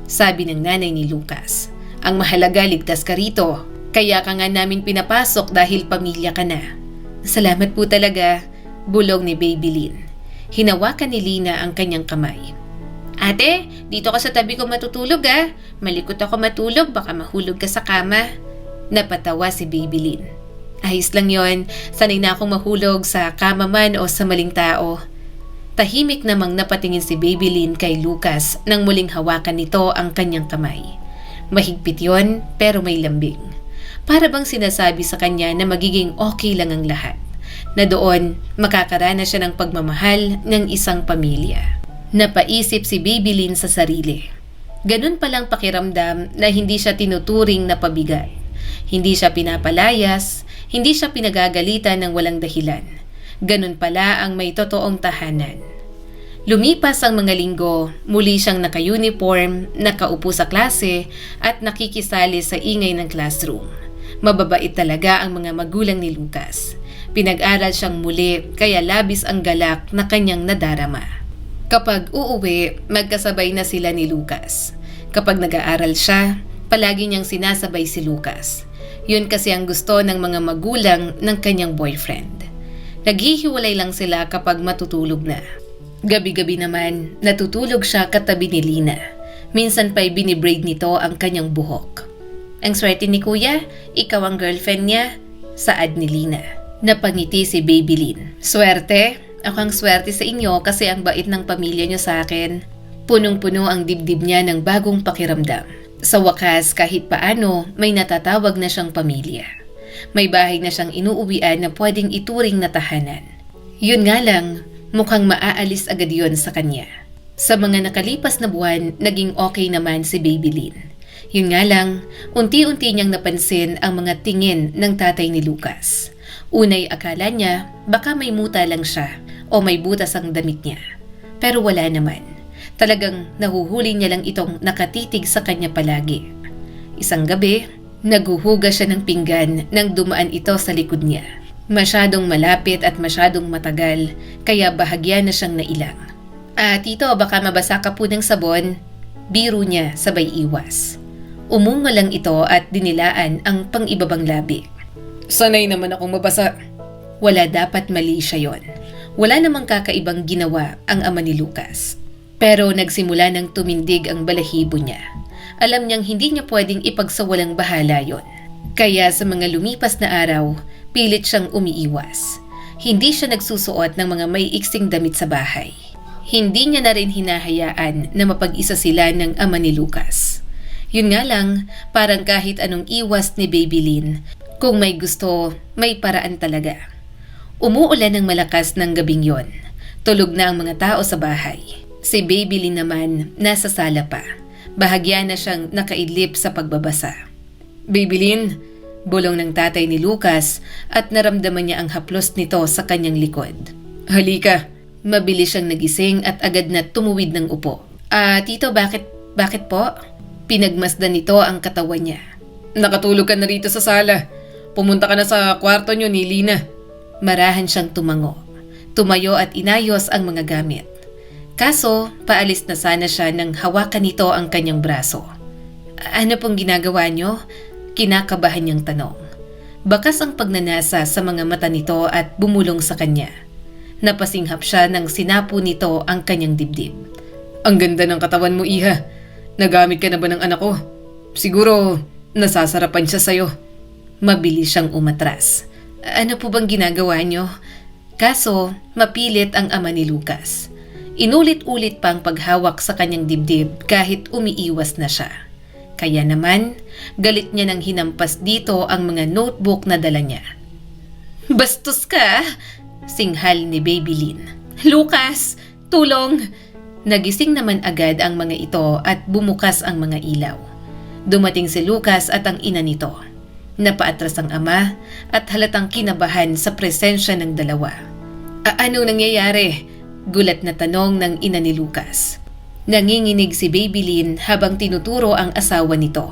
sabi ng nanay ni Lucas. "Ang mahalaga, ligtas ka rito. Kaya ka nga namin pinapasok dahil pamilya ka na." "Salamat po talaga," bulong ni Babylin. Hinawakan ni Lina ang kanyang kamay. "Ate, dito ka sa tabi ko matutulog ah. Malikot ako matulog, baka mahulog ka sa kama." Napatawa si Babylin. "Ayos lang yon, sanay na akong mahulog sa kama man o sa maling tao." Tahimik namang napatingin si Babylin kay Lucas nang muling hawakan nito ang kanyang kamay. Mahigpit yon pero may lambing. Para bang sinasabi sa kanya na magiging okay lang ang lahat, na doon makakaranas siya ng pagmamahal ng isang pamilya. Napaisip si Babylin sa sarili. Ganun palang pakiramdam na hindi siya tinuturing na pabigat. Hindi siya pinapalayas, hindi siya pinagagalitan ng walang dahilan. Ganun pala ang may totoong tahanan. Lumipas ang mga linggo, muli siyang naka-uniform, nakaupo sa klase at nakikisali sa ingay ng classroom. Mababait talaga ang mga magulang ni Lucas. Pinag-aral siyang muli kaya labis ang galak na kanyang nadarama. Kapag uuwi, magkasabay na sila ni Lucas. Kapag nag-aaral siya, palagi niyang sinasabay si Lucas. Yun kasi ang gusto ng mga magulang ng kanyang boyfriend. Naghihiwalay lang sila kapag matutulog na. Gabi-gabi naman, natutulog siya katabi ni Lina. Minsan pa'y binibraid nito ang kanyang buhok. "Ang swerte ni kuya, ikaw ang girlfriend niya," saad ni Lina. Napangiti si Babylin. "Swerte? Ako ang swerte sa inyo kasi ang bait ng pamilya niyo sa akin." Punong-puno ang dibdib niya ng bagong pakiramdam. Sa wakas, kahit paano, may natatawag na siyang pamilya. May bahay na siyang inuuwian na pwedeng ituring na tahanan. Yun nga lang, mukhang maaalis agad yon sa kanya. Sa mga nakalipas na buwan, naging okay naman si Babylin. Yun nga lang, unti-unti niyang napansin ang mga tingin ng tatay ni Lucas. Unay akala niya, baka may muta lang siya o may butas ang damit niya. Pero wala naman. Talagang nahuhuli niya lang itong nakatitig sa kanya palagi. Isang gabi, naghuhugas siya ng pinggan nang dumaan ito sa likod niya. Masyadong malapit at masyadong matagal, kaya bahagya na siyang nailang. Tito, baka mabasa ka po ng sabon. Biro niya sabay iwas. Umungo lang ito at dinilaan ang pang-ibabang labi. Sanay naman akong mabasa. Wala dapat mali siya yon. Wala namang kakaibang ginawa ang ama ni Lucas. Pero nagsimula ng tumindig ang balahibo niya. Alam niyang hindi niya pwedeng ipagsawalang bahala yon. Kaya sa mga lumipas na araw, pilit siyang umiiwas. Hindi siya nagsusuot ng mga may iksing damit sa bahay. Hindi niya na rin hinahayaan na mapag-isa sila ng ama ni Lucas. Yun nga lang, parang kahit anong iwas ni Babylin, kung may gusto, may paraan talaga. Umuulan ng malakas ng gabing yon. Tulog na ang mga tao sa bahay. Si Babylin naman nasa sala pa. Bahagya na siyang nakaidlip sa pagbabasa. Babylin, bulong ng tatay ni Lucas at naramdaman niya ang haplos nito sa kanyang likod. Halika. Mabilis siyang nagising at agad na tumuwid ng upo. Tito, bakit po? Pinagmasdan nito ang katawan niya. Nakatulog ka na rito sa sala. Pumunta ka na sa kwarto niyo ni Lina. Marahan siyang tumango. Tumayo at inayos ang mga gamit. Kaso, paalis na sana siya nang hawakan nito ang kanyang braso. Ano pong ginagawa niyo? Kinakabahan niyang tanong. Bakas ang pagnanasa sa mga mata nito at bumulong sa kanya. Napasinghap siya nang sinapo nito ang kanyang dibdib. Ang ganda ng katawan mo, Iha. Nagamit ka na ba ng anak ko? Siguro, nasasarapan siya sa'yo. Mabilis siyang umatras. Ano po bang ginagawa niyo? Kaso, mapilit ang ama ni Lucas. Inulit-ulit pa ang paghawak sa kanyang dibdib kahit umiiwas na siya. Kaya naman, galit niya nang hinampas dito ang mga notebook na dala niya. Bastos ka! Singhal ni Babylin. Lucas! Tulong! Nagising naman agad ang mga ito at bumukas ang mga ilaw. Dumating si Lucas at ang ina nito. Napaatras ang ama at halatang kinabahan sa presensya ng dalawa. Ano nangyayari? Gulat na tanong ng ina ni Lucas. Nanginginig si Babylin habang tinuturo ang asawa nito.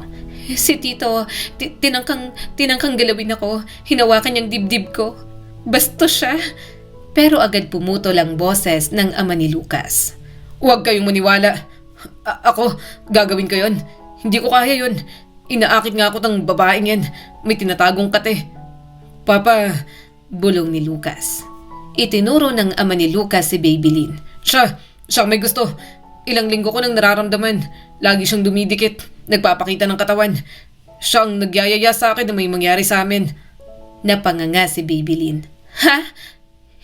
Si Tito, tinangkang galawin ako. Hinawakan niyang dibdib ko. Bastos siya. Pero agad pumutol ang boses ng ama ni Lucas. Huwag kayong maniwala. Ako, gagawin ko yon. Hindi ko kaya yon. Inaakit nga ako ng babaeng yan. May tinatagong kate. Papa, bulong ni Lucas. Itinuro ng ama ni Lucas si Babylin. Siya may gusto. Ilang linggo ko nang nararamdaman. Lagi siyang dumidikit. Nagpapakita ng katawan. Siya ang nagyayaya sa akin na may mangyari sa amin. Napanganga si Babylin. Ha?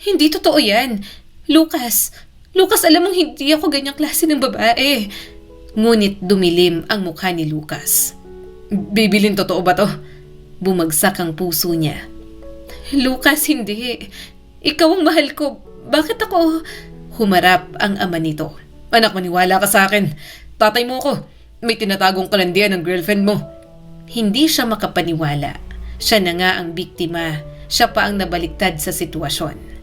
Hindi totoo yan. Lucas, alam mong hindi ako ganyang klase ng babae. Ngunit dumilim ang mukha ni Lucas. Babylin, totoo ba to? Bumagsak ang puso niya. Lucas, hindi. Ikaw ang mahal ko. Bakit ako? Humarap ang ama nito. Anak, maniwala ka sa akin. Tatay mo ko. May tinatagong kalandian ng girlfriend mo. Hindi siya makapaniwala. Siya na nga ang biktima. Siya pa ang nabaliktad sa sitwasyon.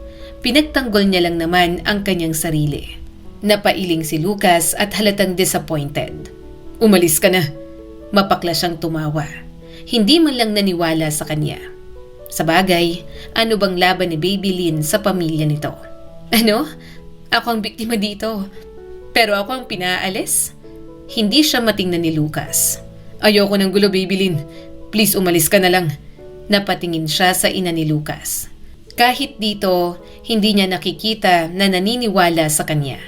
Pinagtanggol niya lang naman ang kanyang sarili. Napailing si Lucas at halatang disappointed. Umalis ka na. Mapakla siyang tumawa. Hindi man lang naniwala sa kanya. Sa bagay, ano bang laban ni Babylin sa pamilya nito? Ano? Ako ang biktima dito. Pero ako ang pinaalis? Hindi siya matingnan ni Lucas. Ayoko ng gulo, Babylin. Please, umalis ka na lang. Napatingin siya sa ina ni Lucas. Kahit dito, hindi niya nakikita na naniniwala sa kanya.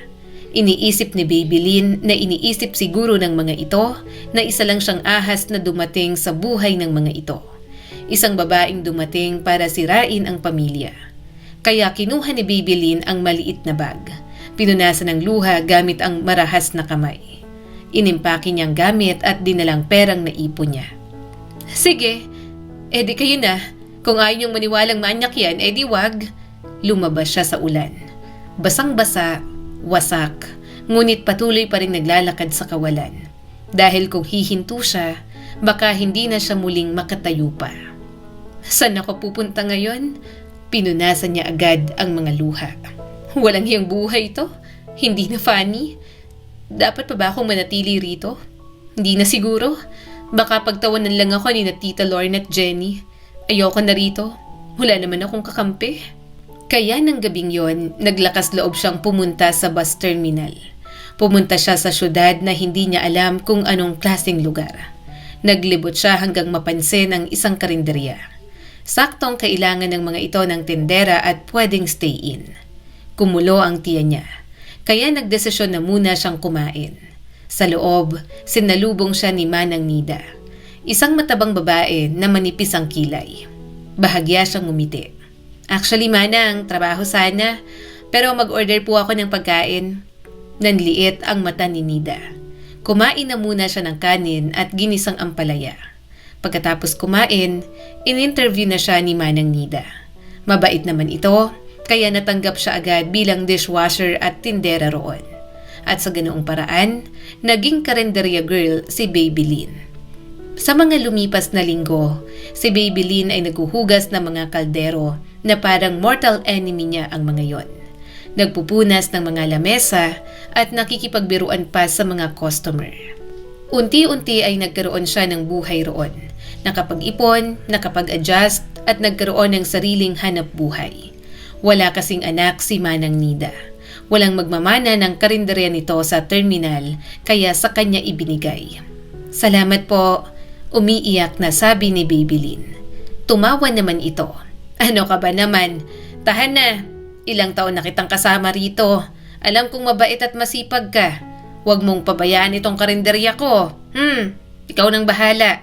Iniisip ni Babylin na iniisip siguro ng mga ito na isa lang siyang ahas na dumating sa buhay ng mga ito. Isang babaeng dumating para sirain ang pamilya. Kaya kinuha ni Babylin ang maliit na bag. Pinunasan ng luha gamit ang marahas na kamay. Inimpake niyang gamit at dinalang perang naipon niya. Sige, edi kayo na. Kung ayaw niyong maniwalang manyak yan, edi wag. Lumabas siya sa ulan. Basang-basa, wasak, ngunit patuloy pa rin naglalakad sa kawalan. Dahil kung hihinto siya, baka hindi na siya muling makatayo pa. Saan ako pupunta ngayon? Pinunasan niya agad ang mga luha. Walang hiyang buhay to. Hindi na funny. Dapat pa ba akong manatili rito? Hindi na siguro. Baka pagtawanan lang ako ni na Tita Lorna at Jenny. Ayoko na rito. Wala naman akong kakampi. Kaya ng gabing yon, naglakas loob siyang pumunta sa bus terminal. Pumunta siya sa syudad na hindi niya alam kung anong klaseng lugar. Naglibot siya hanggang mapansin ang isang karinderya. Saktong kailangan ng mga ito ng tindera at pwedeng stay in. Kumulo ang tiya niya. Kaya nagdesisyon na muna siyang kumain. Sa loob, sinalubong siya ni Manang Nida. Isang matabang babae na manipis ang kilay. Bahagya siyang ngumiti. Actually, Manang, trabaho sana. Pero mag-order po ako ng pagkain. Nanliit ang mata ni Nida. Kumain na muna siya ng kanin at ginisang ampalaya. Pagkatapos kumain, in-interview na siya ni Manang Nida. Mabait naman ito, kaya natanggap siya agad bilang dishwasher at tindera roon. At sa ganoong paraan, naging karinderya girl si Babylin. Sa mga lumipas na linggo, si Babylin ay naghuhugas ng mga kaldero na parang mortal enemy niya ang mga yon. Nagpupunas ng mga lamesa at nakikipagbiruan pa sa mga customer. Unti-unti ay nagkaroon siya ng buhay roon. Nakapag-ipon, nakapag-adjust at nagkaroon ng sariling hanap buhay. Wala kasing anak si Manang Nida. Walang magmamana ng karinderya nito sa terminal kaya sa kanya ibinigay. Salamat po, umiiyak na sabi ni Babylin. Tumawa naman ito. Ano ka ba naman? Tahan na. Ilang taon na kitang kasama rito. Alam kong mabait at masipag ka. Huwag mong pabayaan itong karinderya ko. Ikaw nang bahala.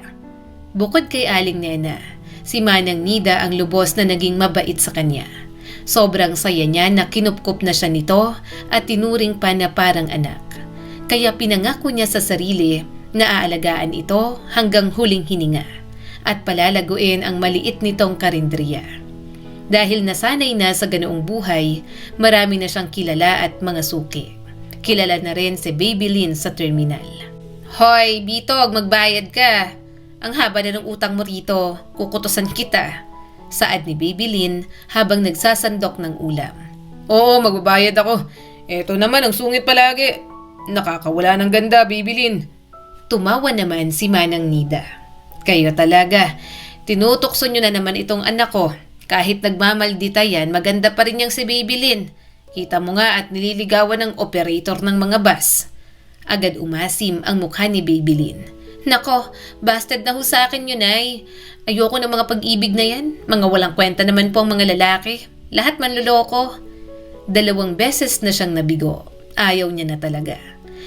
Bukod kay Aling Nena, si Manang Nida ang lubos na naging mabait sa kanya. Sobrang saya niya na kinupkup na siya nito at tinuring pa na parang anak. Kaya pinangako niya sa sarili na aalagaan ito hanggang huling hininga at palalaguin ang maliit nitong karinderya. Dahil nasanay na sa ganoong buhay, marami na siyang kilala at mga suki. Kilala na rin si Babylin sa terminal. Hoy, Bitog, magbayad ka. Ang haba na ng utang mo rito, kukutusan kita. Saad ni Babylin habang nagsasandok ng ulam. Oo, magbabayad ako. Eto naman ang sungit palagi. Nakakawala ng ganda, Babylin. Tumawa naman si Manang Nida. Kayo talaga, tinutokso nyo na naman itong anak ko. Kahit nagmamaldita yan, maganda pa rin yang si Babylin. Kita mo nga at nililigawan ng operator ng mga bus. Agad umasim ang mukha ni Babylin. Nako, bastard na ho sa akin yun ay. Ayoko ng mga pag-ibig na yan. Mga walang kwenta naman po ang mga lalaki. Lahat manloloko. 2 beses na siyang nabigo. Ayaw niya na talaga.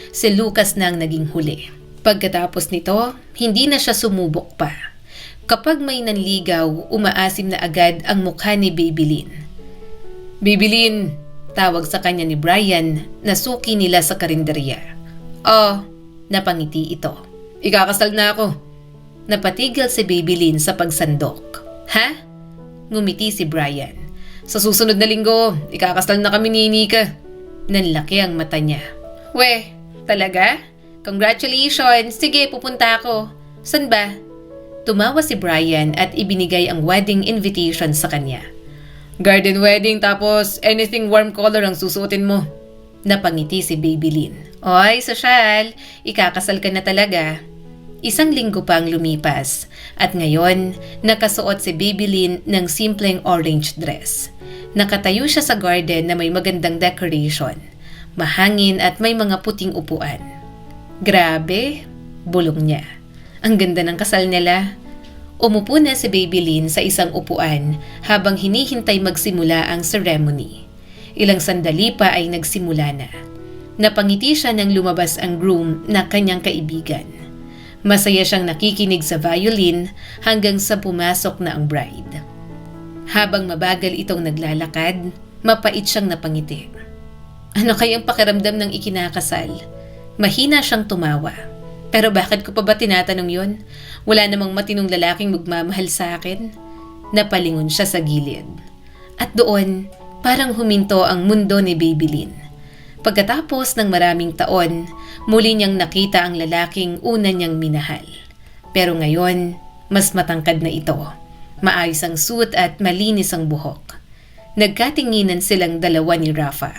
Si Lucas na ang naging huli. Pagkatapos nito, hindi na siya sumubok pa. Kapag may nanligaw, umaasim na agad ang mukha ni Babylin. Babylin, tawag sa kanya ni Brian na suki nila sa karinderya. Oh, napangiti ito. Ikakasal na ako. Napatigil si Babylin sa pagsandok. Ha? Ngumiti si Brian. Sa susunod na linggo, ikakasal na kami ni Nika. Nanlaki ang mata niya. Weh, talaga? Congratulations! Sige, pupunta ako. San ba? Tumawa si Brian at ibinigay ang wedding invitation sa kanya. Garden wedding tapos anything warm color ang susuotin mo. Napangiti si Babylin. Oy, sosyal, ikakasal ka na talaga. 1 linggo pa ang lumipas at ngayon nakasuot si Babylin ng simpleng orange dress. Nakatayo siya sa garden na may magandang decoration, mahangin at may mga puting upuan. Grabe, bulong niya. Ang ganda ng kasal nila. Umupo na si Babylin sa isang upuan habang hinihintay magsimula ang ceremony. Ilang sandali pa ay nagsimula na. Napangiti siya nang lumabas ang groom na kanyang kaibigan. Masaya siyang nakikinig sa violin hanggang sa pumasok na ang bride. Habang mabagal itong naglalakad, mapait siyang napangiti. Ano kayang pakiramdam ng ikinakasal? Mahina siyang tumawa. Pero bakit ko pa ba tinatanong yon? Wala namang matinong lalaking magmamahal sa akin. Napalingon siya sa gilid. At doon, parang huminto ang mundo ni Babylin. Pagkatapos ng maraming taon, muli niyang nakita ang lalaking una niyang minahal. Pero ngayon, mas matangkad na ito. Maayos ang suit at malinis ang buhok. Nagkatinginan silang dalawa ni Rafa.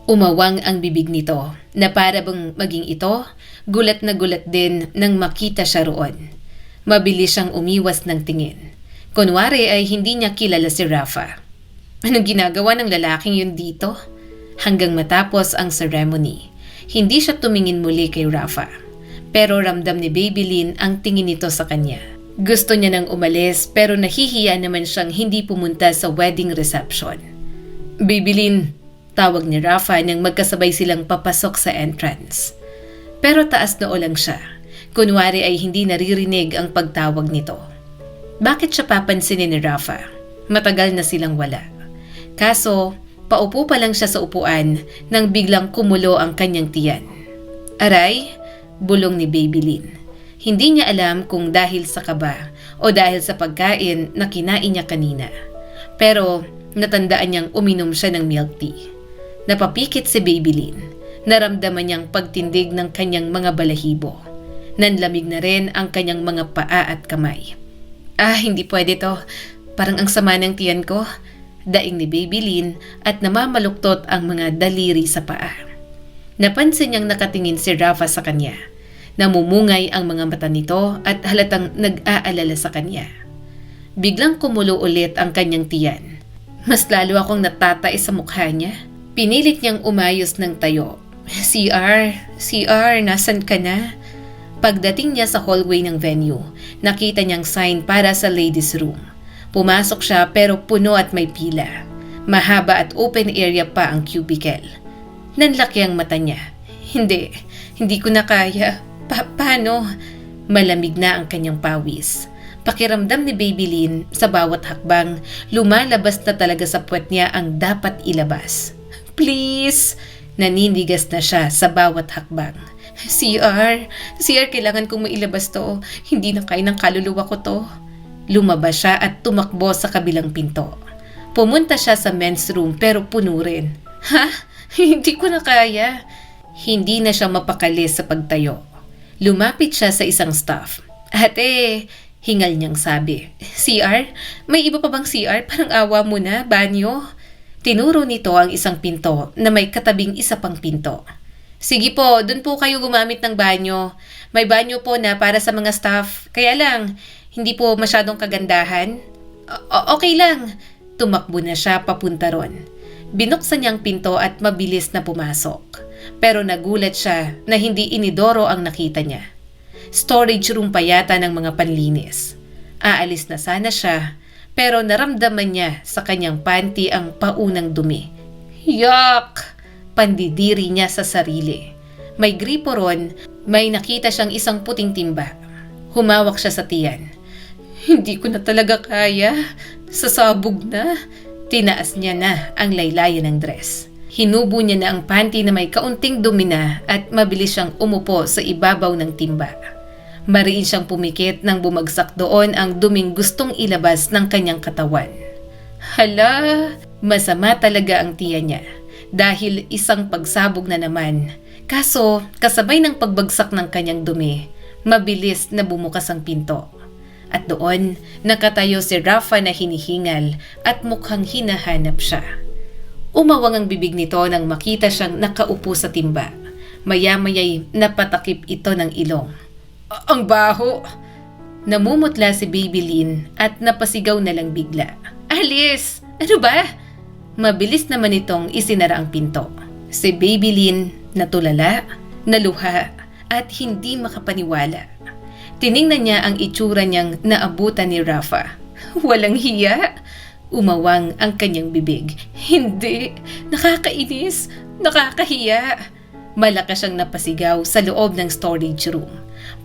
Umawang ang bibig nito na para bang maging ito, gulat na gulat din nang makita siya roon. Mabilis siyang umiwas ng tingin. Kunwari ay hindi niya kilala si Rafa. Anong ginagawa ng lalaking yun dito? Hanggang matapos ang ceremony, hindi siya tumingin muli kay Rafa. Pero ramdam ni Babylin ang tingin nito sa kanya. Gusto niya nang umalis pero nahihiya naman siyang hindi pumunta sa wedding reception. Babylin, tawag ni Rafa nang magkasabay silang papasok sa entrance. Pero taas noo lang siya. Kunwari ay hindi naririnig ang pagtawag nito. Bakit siya papansinin ni Rafa? Matagal na silang wala. Kaso, paupo pa lang siya sa upuan nang biglang kumulo ang kanyang tiyan. Aray, bulong ni Babylin. Hindi niya alam kung dahil sa kaba o dahil sa pagkain na kinain niya kanina. Pero natandaan niyang uminom siya ng milk tea. Napapikit si Babylin. Naramdaman niyang pagtindig ng kanyang mga balahibo. Nanlamig na rin ang kanyang mga paa at kamay. Hindi pwede to. Parang ang sama ng tiyan ko. Daing ni Babylin at namamaluktot ang mga daliri sa paa. Napansin niyang nakatingin si Rafa sa kanya. Namumungay ang mga mata nito at halatang nag-aalala sa kanya. Biglang kumulo ulit ang kanyang tiyan. Mas lalo akong natatais sa mukha niya. Pinilit niyang umayos ng tayo. CR, nasan ka na? Pagdating niya sa hallway ng venue, nakita niyang sign para sa ladies' room. Pumasok siya pero puno at may pila. Mahaba at open area pa ang cubicle. Nanlaki ang mata niya. Hindi ko na kaya. Paano? Malamig na ang kanyang pawis. Pakiramdam ni Babylin sa bawat hakbang, lumalabas na talaga sa puwet niya ang dapat ilabas. Please! Nanindigas na siya sa bawat hakbang. CR, kailangan kong mailabas to. Hindi na kaya ng kaluluwa ko to. Lumabas siya at tumakbo sa kabilang pinto. Pumunta siya sa men's room pero puno rin. Hindi ko na kaya. Hindi na siya mapakali sa pagtayo. Lumapit siya sa isang staff. Ate, hingal niyang sabi. CR? May iba pa bang CR? Parang awa mo na, banyo. Tinuro nito ang isang pinto na may katabing isa pang pinto. Sige po, dun po kayo gumamit ng banyo. May banyo po na para sa mga staff. Kaya lang, hindi po masyadong kagandahan. Okay lang. Tumakbo na siya papunta ron. Binuksan niyang pinto at mabilis na pumasok. Pero nagulat siya na hindi inidoro ang nakita niya. Storage room pa yata ng mga panlinis. Aalis na sana siya, pero naramdaman niya sa kanyang panty ang paunang dumi. Yuck! Pandidiri niya sa sarili. May gripo ron, may nakita siyang isang puting timba. Humawak siya sa tiyan. Hindi ko na talaga kaya. Sasabog na. Tinaas niya na ang laylayan ng dress. Hinubo niya na ang panty na may kaunting dumi na at mabilis siyang umupo sa ibabaw ng timba. Mariin siyang pumikit nang bumagsak doon ang duming gustong ilabas ng kanyang katawan. Hala, masama talaga ang tiyan niya dahil isang pagsabog na naman. Kaso, kasabay ng pagbagsak ng kanyang dumi, mabilis na bumukas ang pinto. At doon, nakatayo si Rafa na hinihingal at mukhang hinahanap siya. Umawang ang bibig nito nang makita siyang nakaupo sa timba. Maya-maya'y napatakip ito ng ilong. Ang baho! Namumutla si Babylin at napasigaw na lang bigla. Alis! Ano ba? Mabilis naman itong isinara ang pinto. Si Babylin natulala, naluha at hindi makapaniwala. Tiningnan niya ang itsura niyang naabutan ni Rafa. Walang hiya! Umawang ang kanyang bibig. Hindi! Nakakainis! Nakakahiya! Malakas siyang napasigaw sa loob ng storage room.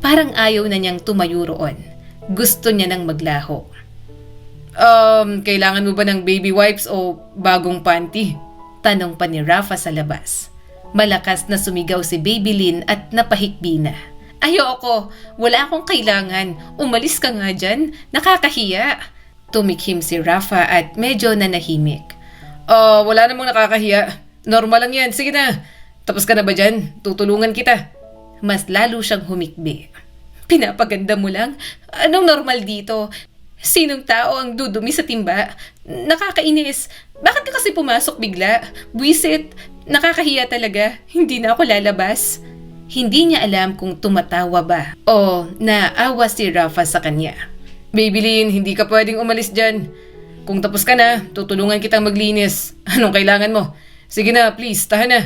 Parang ayaw na niyang tumayo roon. Gusto niya nang maglaho. Kailangan mo ba ng baby wipes o bagong panty? Tanong pa ni Rafa sa labas. Malakas na sumigaw si Babylin at napahikbi na. Ayoko! Wala akong kailangan. Umalis ka nga dyan. Nakakahiya! Tumikhim si Rafa at medyo nanahimik. Wala namang nakakahiya. Normal lang yan. Sige na. Tapos ka na ba dyan? Tutulungan kita. Mas lalo siyang humikbi. Pinapaganda mo lang? Anong normal dito? Sinong tao ang dudumi sa timba? Nakakainis. Bakit ka kasi pumasok bigla? Buwisit. Nakakahiya talaga. Hindi na ako lalabas. Hindi niya alam kung tumatawa ba o naawa si Rafa sa kanya. Babylin, hindi ka pwedeng umalis dyan. Kung tapos ka na, tutulungan kitang maglinis. Anong kailangan mo? Sige na, please, tahan na.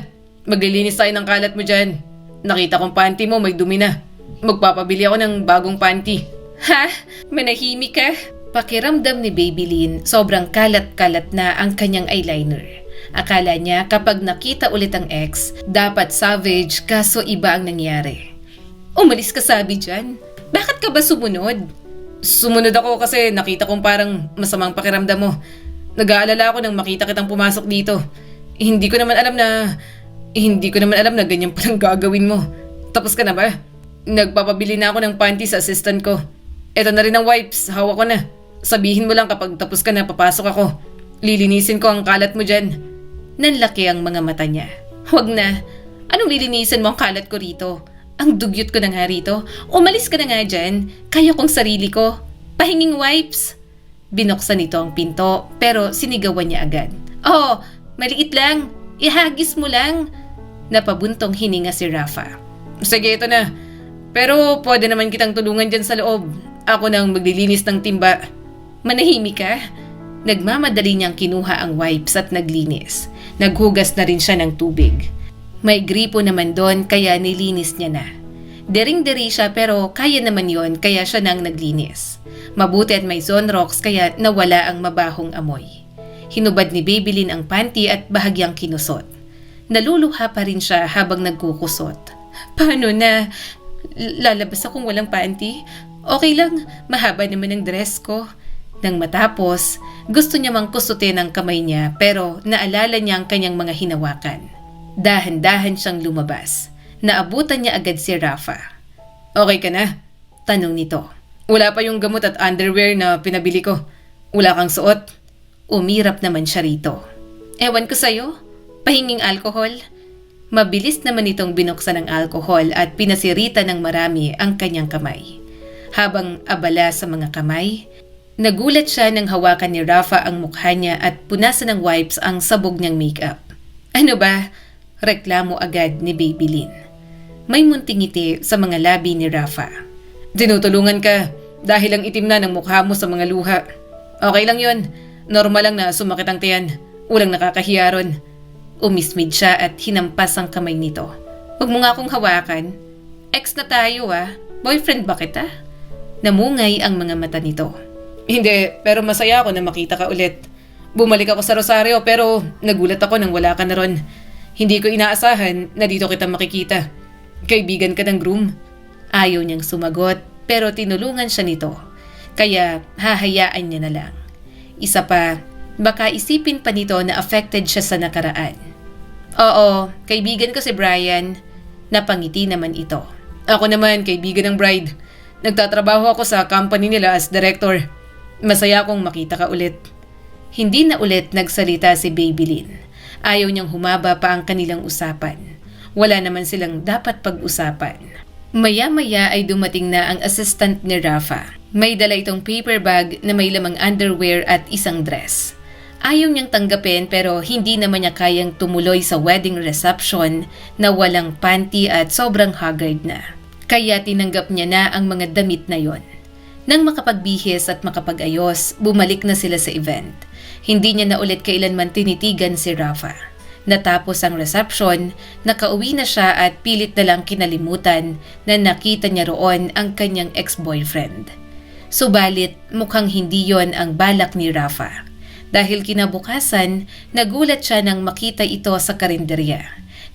Maglilinis tayo ng kalat mo dyan. Nakita kong panty mo, may dumi na. Magpapabili ako ng bagong panty. Ha? Manahimik ka? Pakiramdam ni Babylin, sobrang kalat-kalat na ang kanyang eyeliner. Akala niya kapag nakita ulit ang ex, dapat savage kaso iba ang nangyari. Umalis ka sabi dyan. Bakit ka ba sumunod? Sumunod ako kasi nakita kong parang masamang pakiramdam mo. Nag-aalala ako nang makita kitang pumasok dito. Hindi ko naman alam na ganyan palang gagawin mo. Tapos ka na ba? Nagpapabili na ako ng panty sa assistant ko. Eto na rin ang wipes, hawak ko na. Sabihin mo lang kapag tapos ka na, papasok ako. Lilinisin ko ang kalat mo dyan. Nanlaki ang mga mata niya. Huwag na. Anong lilinisin mo ang kalat ko rito? Ang dugyot ko na nga rito. Umalis ka na nga dyan. Kaya kong sarili ko. Pahinging wipes. Binuksan nito ang pinto pero sinigawan niya agad. Oh, maliit lang. Ihagis mo lang. Napabuntong hininga si Rafa. Sige, ito na. Pero pwede naman kitang tulungan dyan sa loob. Ako nang maglilinis ng timba. Manahimik ka? Nagmamadali niyang kinuha ang wipes at naglinis. Naghugas na rin siya ng tubig. May gripo naman doon kaya nilinis niya na. Dering-deri siya pero kaya naman yon kaya siya nang naglinis. Mabuti at may Zonrox kaya nawala ang mabahong amoy. Hinubad ni Babylin ang panty at bahagyang kinusot. Naluluha pa rin siya habang nagkukusot. Paano na? Lalabas akong walang panty? Okay lang, mahaba naman ang dress ko. Nang matapos, gusto niya mang kusutin ang kamay niya pero naalala niya ang kanyang mga hinawakan. Dahan-dahan siyang lumabas. Naabutan niya agad si Rafa. Okay ka na? Tanong nito. Wala pa yung gamot at underwear na pinabili ko. Wala kang suot? Umirap naman siya rito. Ewan ko sa'yo. Pahinging alkohol? Mabilis naman itong binuksan ng alkohol at pinasirita ng marami ang kanyang kamay. Habang abala sa mga kamay, nagulat siya nang hawakan ni Rafa ang mukha niya at punasan ng wipes ang sabog niyang makeup. Ano ba? Reklamo agad ni Babylin. May munting ngiti sa mga labi ni Rafa. Tinutulungan ka dahil ang itim na ng mukha mo sa mga luha. Okay lang yon. Normal lang na sumakit ang tiyan. Walang nakakahiya ron. Umismid siya at hinampas ang kamay nito. Huwag mo nga akong hawakan. Ex na tayo Boyfriend ba kita? Namungay ang mga mata nito. Hindi, pero masaya ako na makita ka ulit. Bumalik ako sa Rosario pero nagulat ako nang wala ka na ron. Hindi ko inaasahan na dito kita makikita. Kaibigan ka ng groom. Ayaw niyang sumagot pero tinulungan siya nito. Kaya hahayaan niya na lang. Isa pa, baka isipin pa nito na affected siya sa nakaraan. Oo, kaibigan ko si Brian. Napangiti naman ito. Ako naman, kaibigan ng bride. Nagtatrabaho ako sa company nila as director. Masaya akong makita ka ulit. Hindi na ulit nagsalita si Babylin. Ayaw niyang humaba pa ang kanilang usapan. Wala naman silang dapat pag-usapan. Maya-maya ay dumating na ang assistant ni Rafa. May dala itong paper bag na may lamang underwear at isang dress. Ayaw niyang tanggapin pero hindi naman niya kayang tumuloy sa wedding reception na walang panty at sobrang haggard na. Kaya tinanggap niya na ang mga damit na yon. Nang makapagbihis at makapag-ayos, bumalik na sila sa event. Hindi niya na ulit kailanman tinitigan si Rafa. Natapos ang reception, nakauwi na siya at pilit na lang kinalimutan na nakita niya roon ang kanyang ex-boyfriend. Subalit mukhang hindi yon ang balak ni Rafa. Dahil kinabukasan, nagulat siya nang makita ito sa karinderya.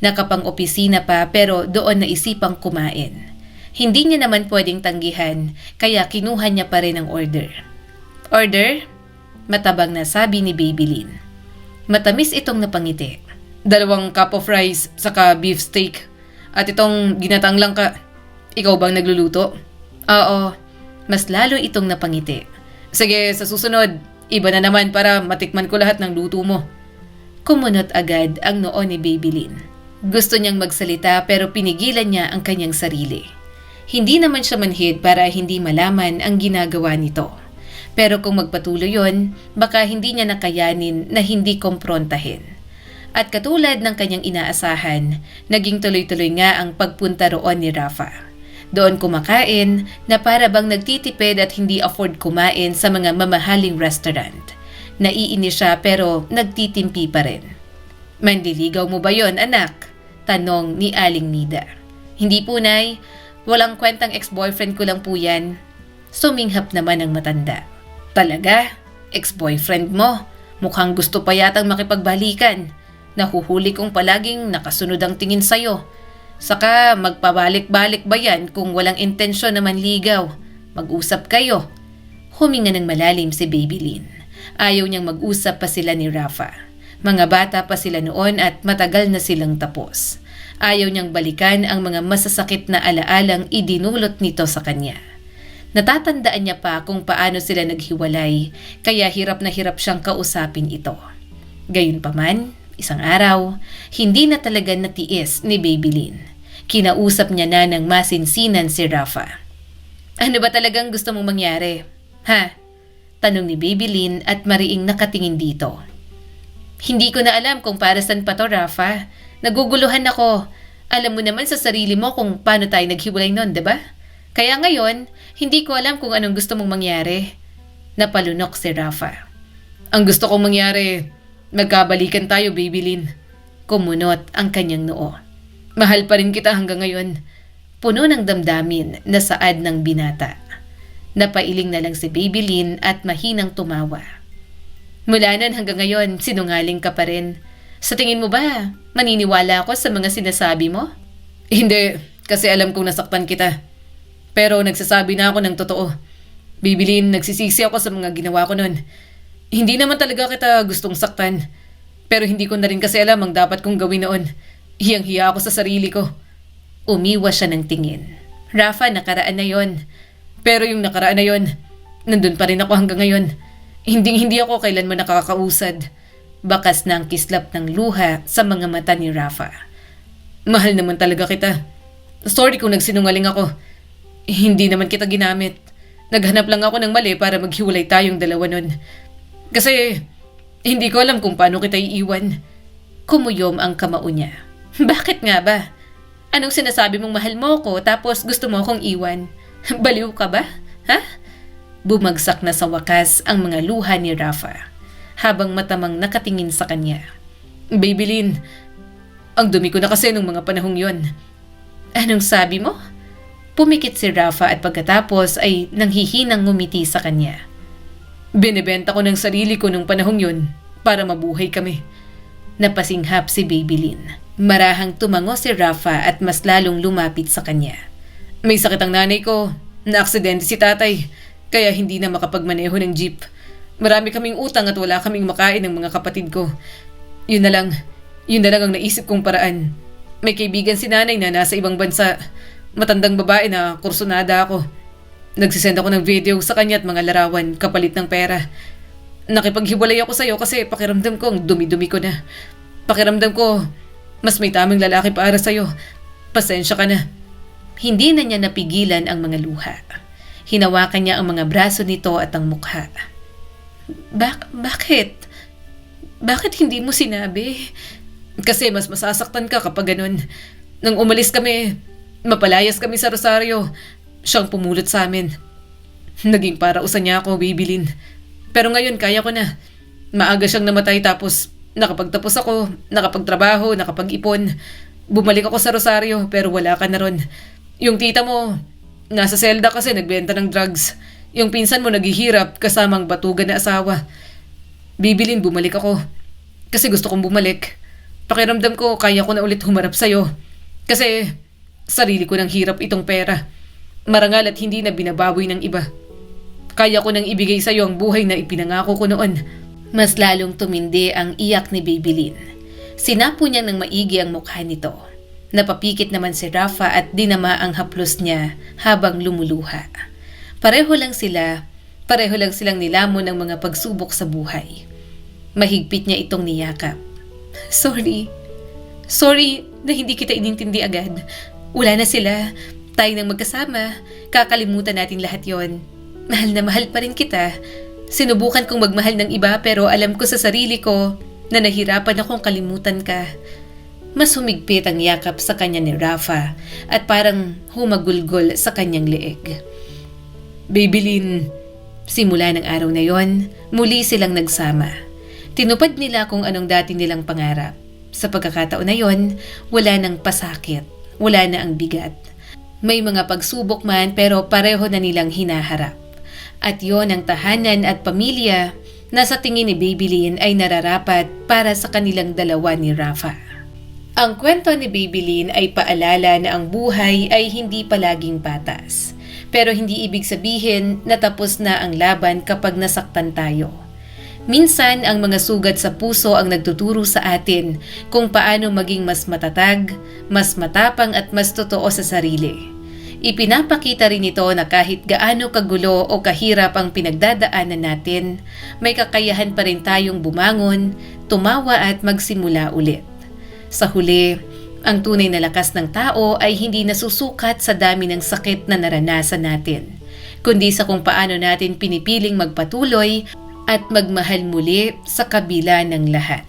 Nakapang-opisina pa pero doon naisipang kumain. Hindi niya naman pwedeng tanggihan kaya kinuha niya pa rin ang order. Order? Matabang na sabi ni Babylin. Matamis itong napangiti. 2 cup of rice saka beef steak. At itong ginatang langka. Ikaw bang nagluluto? Oo. Mas lalo itong napangiti. Sige, sa susunod, iba na naman para matikman ko lahat ng luto mo. Kumunot agad ang noo ni Babylin. Gusto niyang magsalita pero pinigilan niya ang kanyang sarili. Hindi naman siya manhid para hindi malaman ang ginagawa nito. Pero kung magpatuloy yon, baka hindi niya nakayanin na hindi komprontahin. At katulad ng kanyang inaasahan, naging tuloy-tuloy nga ang pagpunta roon ni Rafa. Doon kumakain na para bang nagtitipid at hindi afford kumain sa mga mamahaling restaurant. Naiinis siya pero nagtitimpi pa rin. Manliligaw mo ba yon, anak? Tanong ni Aling Nida. Hindi po, Nay. Walang kwentang ex-boyfriend ko lang po yan. Suminghap naman ang matanda. Talaga? Ex-boyfriend mo? Mukhang gusto pa yatang makipagbalikan. Nahuhuli kong palaging nakasunod ang tingin sa'yo. Saka magpabalik-balik ba yan kung walang intensyon na manligaw? Mag-usap kayo. Huminga ng malalim si Babylin. Ayaw niyang mag-usap pa sila ni Rafa. Mga bata pa sila noon at matagal na silang tapos. Ayaw niyang balikan ang mga masasakit na alaalang idinulot nito sa kanya. Natatandaan niya pa kung paano sila naghiwalay, kaya hirap na hirap siyang kausapin ito. Gayunpaman, isang araw, hindi na talaga natiis ni Babylin. Kinausap niya na ng masinsinan si Rafa. Ano ba talagang gusto mong mangyari? Ha? Tanong ni Babylin at mariing nakatingin dito. Hindi ko na alam kung para saan pa to, Rafa. Naguguluhan ako. Alam mo naman sa sarili mo kung paano tayo naghiwalay noon, diba? Kaya ngayon, hindi ko alam kung anong gusto mong mangyari. Napalunok si Rafa. Ang gusto kong mangyari, magkabalikan tayo, Babylin. Kumunot ang kanyang noo. Mahal pa rin kita hanggang ngayon. Puno ng damdamin na saad ng binata. Napailing na lang si Babylin at mahinang tumawa. Mula nun hanggang ngayon, sinungaling ka pa rin. Sa tingin mo ba, maniniwala ako sa mga sinasabi mo? Hindi, kasi alam kong nasaktan kita. Pero nagsasabi na ako ng totoo. Babylin, nagsisisi ako sa mga ginawa ko nun. Hindi naman talaga kita gustong saktan. Pero hindi ko na rin kasi alam ang dapat kong gawin noon. Hiyang-hiya ako sa sarili ko. Umiwas siya ng tingin. Rafa, nakaraan na yon. Pero yung nakaraan na yon, nandun pa rin ako hanggang ngayon. Hindi ako kailanman nakakausad. Bakas na ang kislap ng luha sa mga mata ni Rafa. Mahal naman talaga kita. Sorry kung nagsinungaling ako. Hindi naman kita ginamit. Naghanap lang ako ng mali para maghiwalay tayong dalawa nun. Kasi hindi ko alam kung paano kita iiwan. Kumuyom ang kamao niya. Bakit nga ba? Anong sinasabi mong mahal mo ko tapos gusto mo akong iwan? Baliw ka ba? Ha? Bumagsak na sa wakas ang mga luha ni Rafa habang matamang nakatingin sa kanya. Babylin, ang dumi ko na kasi nung mga panahong yon. Anong sabi mo? Pumikit si Rafa at pagkatapos ay nanghihinang ngumiti sa kanya. Binibenta ko ng sarili ko nung panahong yun para mabuhay kami. Napasinghap si Babylin. Marahang tumango si Rafa at mas lalong lumapit sa kanya. May sakit ang nanay ko. Na-aksidente si tatay. Kaya hindi na makapagmaneho ng jeep. Marami kaming utang at wala kaming makain ng mga kapatid ko. Yun na lang ang naisip kong paraan. May kaibigan si nanay na nasa ibang bansa. Matandang babae na kursunada ako. Nagsisend ako ng video sa kanya at mga larawan kapalit ng pera. Nakipaghiwalay ako sa'yo kasi pakiramdam ko ang dumi-dumi ko na. Pakiramdam ko mas may tamang lalaki para sa'yo. Pasensya ka na. Hindi na niya napigilan ang mga luha. Hinawakan niya ang mga braso nito at ang mukha. Bakit? Bakit hindi mo sinabi? Kasi mas masasaktan ka kapag ganun. Nang umalis kami, mapalayas kami sa Rosario. Siyang pumulot sa amin. Naging parausan niya ako, Babylin. Pero ngayon kaya ko na. Maaga siyang namatay tapos nakapagtapos ako, nakapagtrabaho, nakapag-ipon. Bumalik ako sa Rosario pero wala ka na ron. Yung tita mo, nasa selda kasi nagbenta ng drugs. Yung pinsan mo naghihirap kasamang batugan na asawa. Babylin, bumalik ako. Kasi gusto kong bumalik. Pakiramdam ko kaya ko na ulit humarap sa'yo. Kasi sarili ko ng hirap itong pera. Marangal at hindi na binababoy ng iba. Kaya ko nang ibigay sa'yo ang buhay na ipinangako ko noon. Mas lalong tumindi ang iyak ni Babylin. Sinapo niya ng maigi ang mukha nito. Napapikit naman si Rafa at dinama ang haplos niya habang lumuluha. Pareho lang sila Pareho lang silang nilamon ng mga pagsubok sa buhay. Mahigpit niya itong niyakap. Sorry. Sorry na hindi kita inintindi agad. Wala na sila. Tayo nang magkasama. Kakalimutan natin lahat yon. Mahal na mahal pa rin kita. Sinubukan kong magmahal ng iba pero alam ko sa sarili ko na nahirapan akong kalimutan ka. Mas humigpit ang yakap sa kanya ni Rafa at parang humagulgol sa kanyang leeg. Babylin, simula ng araw na yon, muli silang nagsama. Tinupad nila kung anong dati nilang pangarap. Sa pagkakataon na yon, wala nang pasakit, wala na ang bigat. May mga pagsubok man pero pareho na nilang hinaharap. At yon ang tahanan at pamilya na sa tingin ni Babylin ay nararapat para sa kanilang dalawa ni Rafa. Ang kwento ni Babylin ay paalala na ang buhay ay hindi palaging patas. Pero hindi ibig sabihin na tapos na ang laban kapag nasaktan tayo. Minsan ang mga sugat sa puso ang nagtuturo sa atin kung paano maging mas matatag, mas matapang at mas totoo sa sarili. Ipinapakita rin ito na kahit gaano kagulo o kahirap ang pinagdadaanan natin, may kakayahan pa rin tayong bumangon, tumawa at magsimula ulit. Sa huli, ang tunay na lakas ng tao ay hindi nasusukat sa dami ng sakit na naranasan natin, kundi sa kung paano natin pinipiling magpatuloy at magmahal muli sa kabila ng lahat.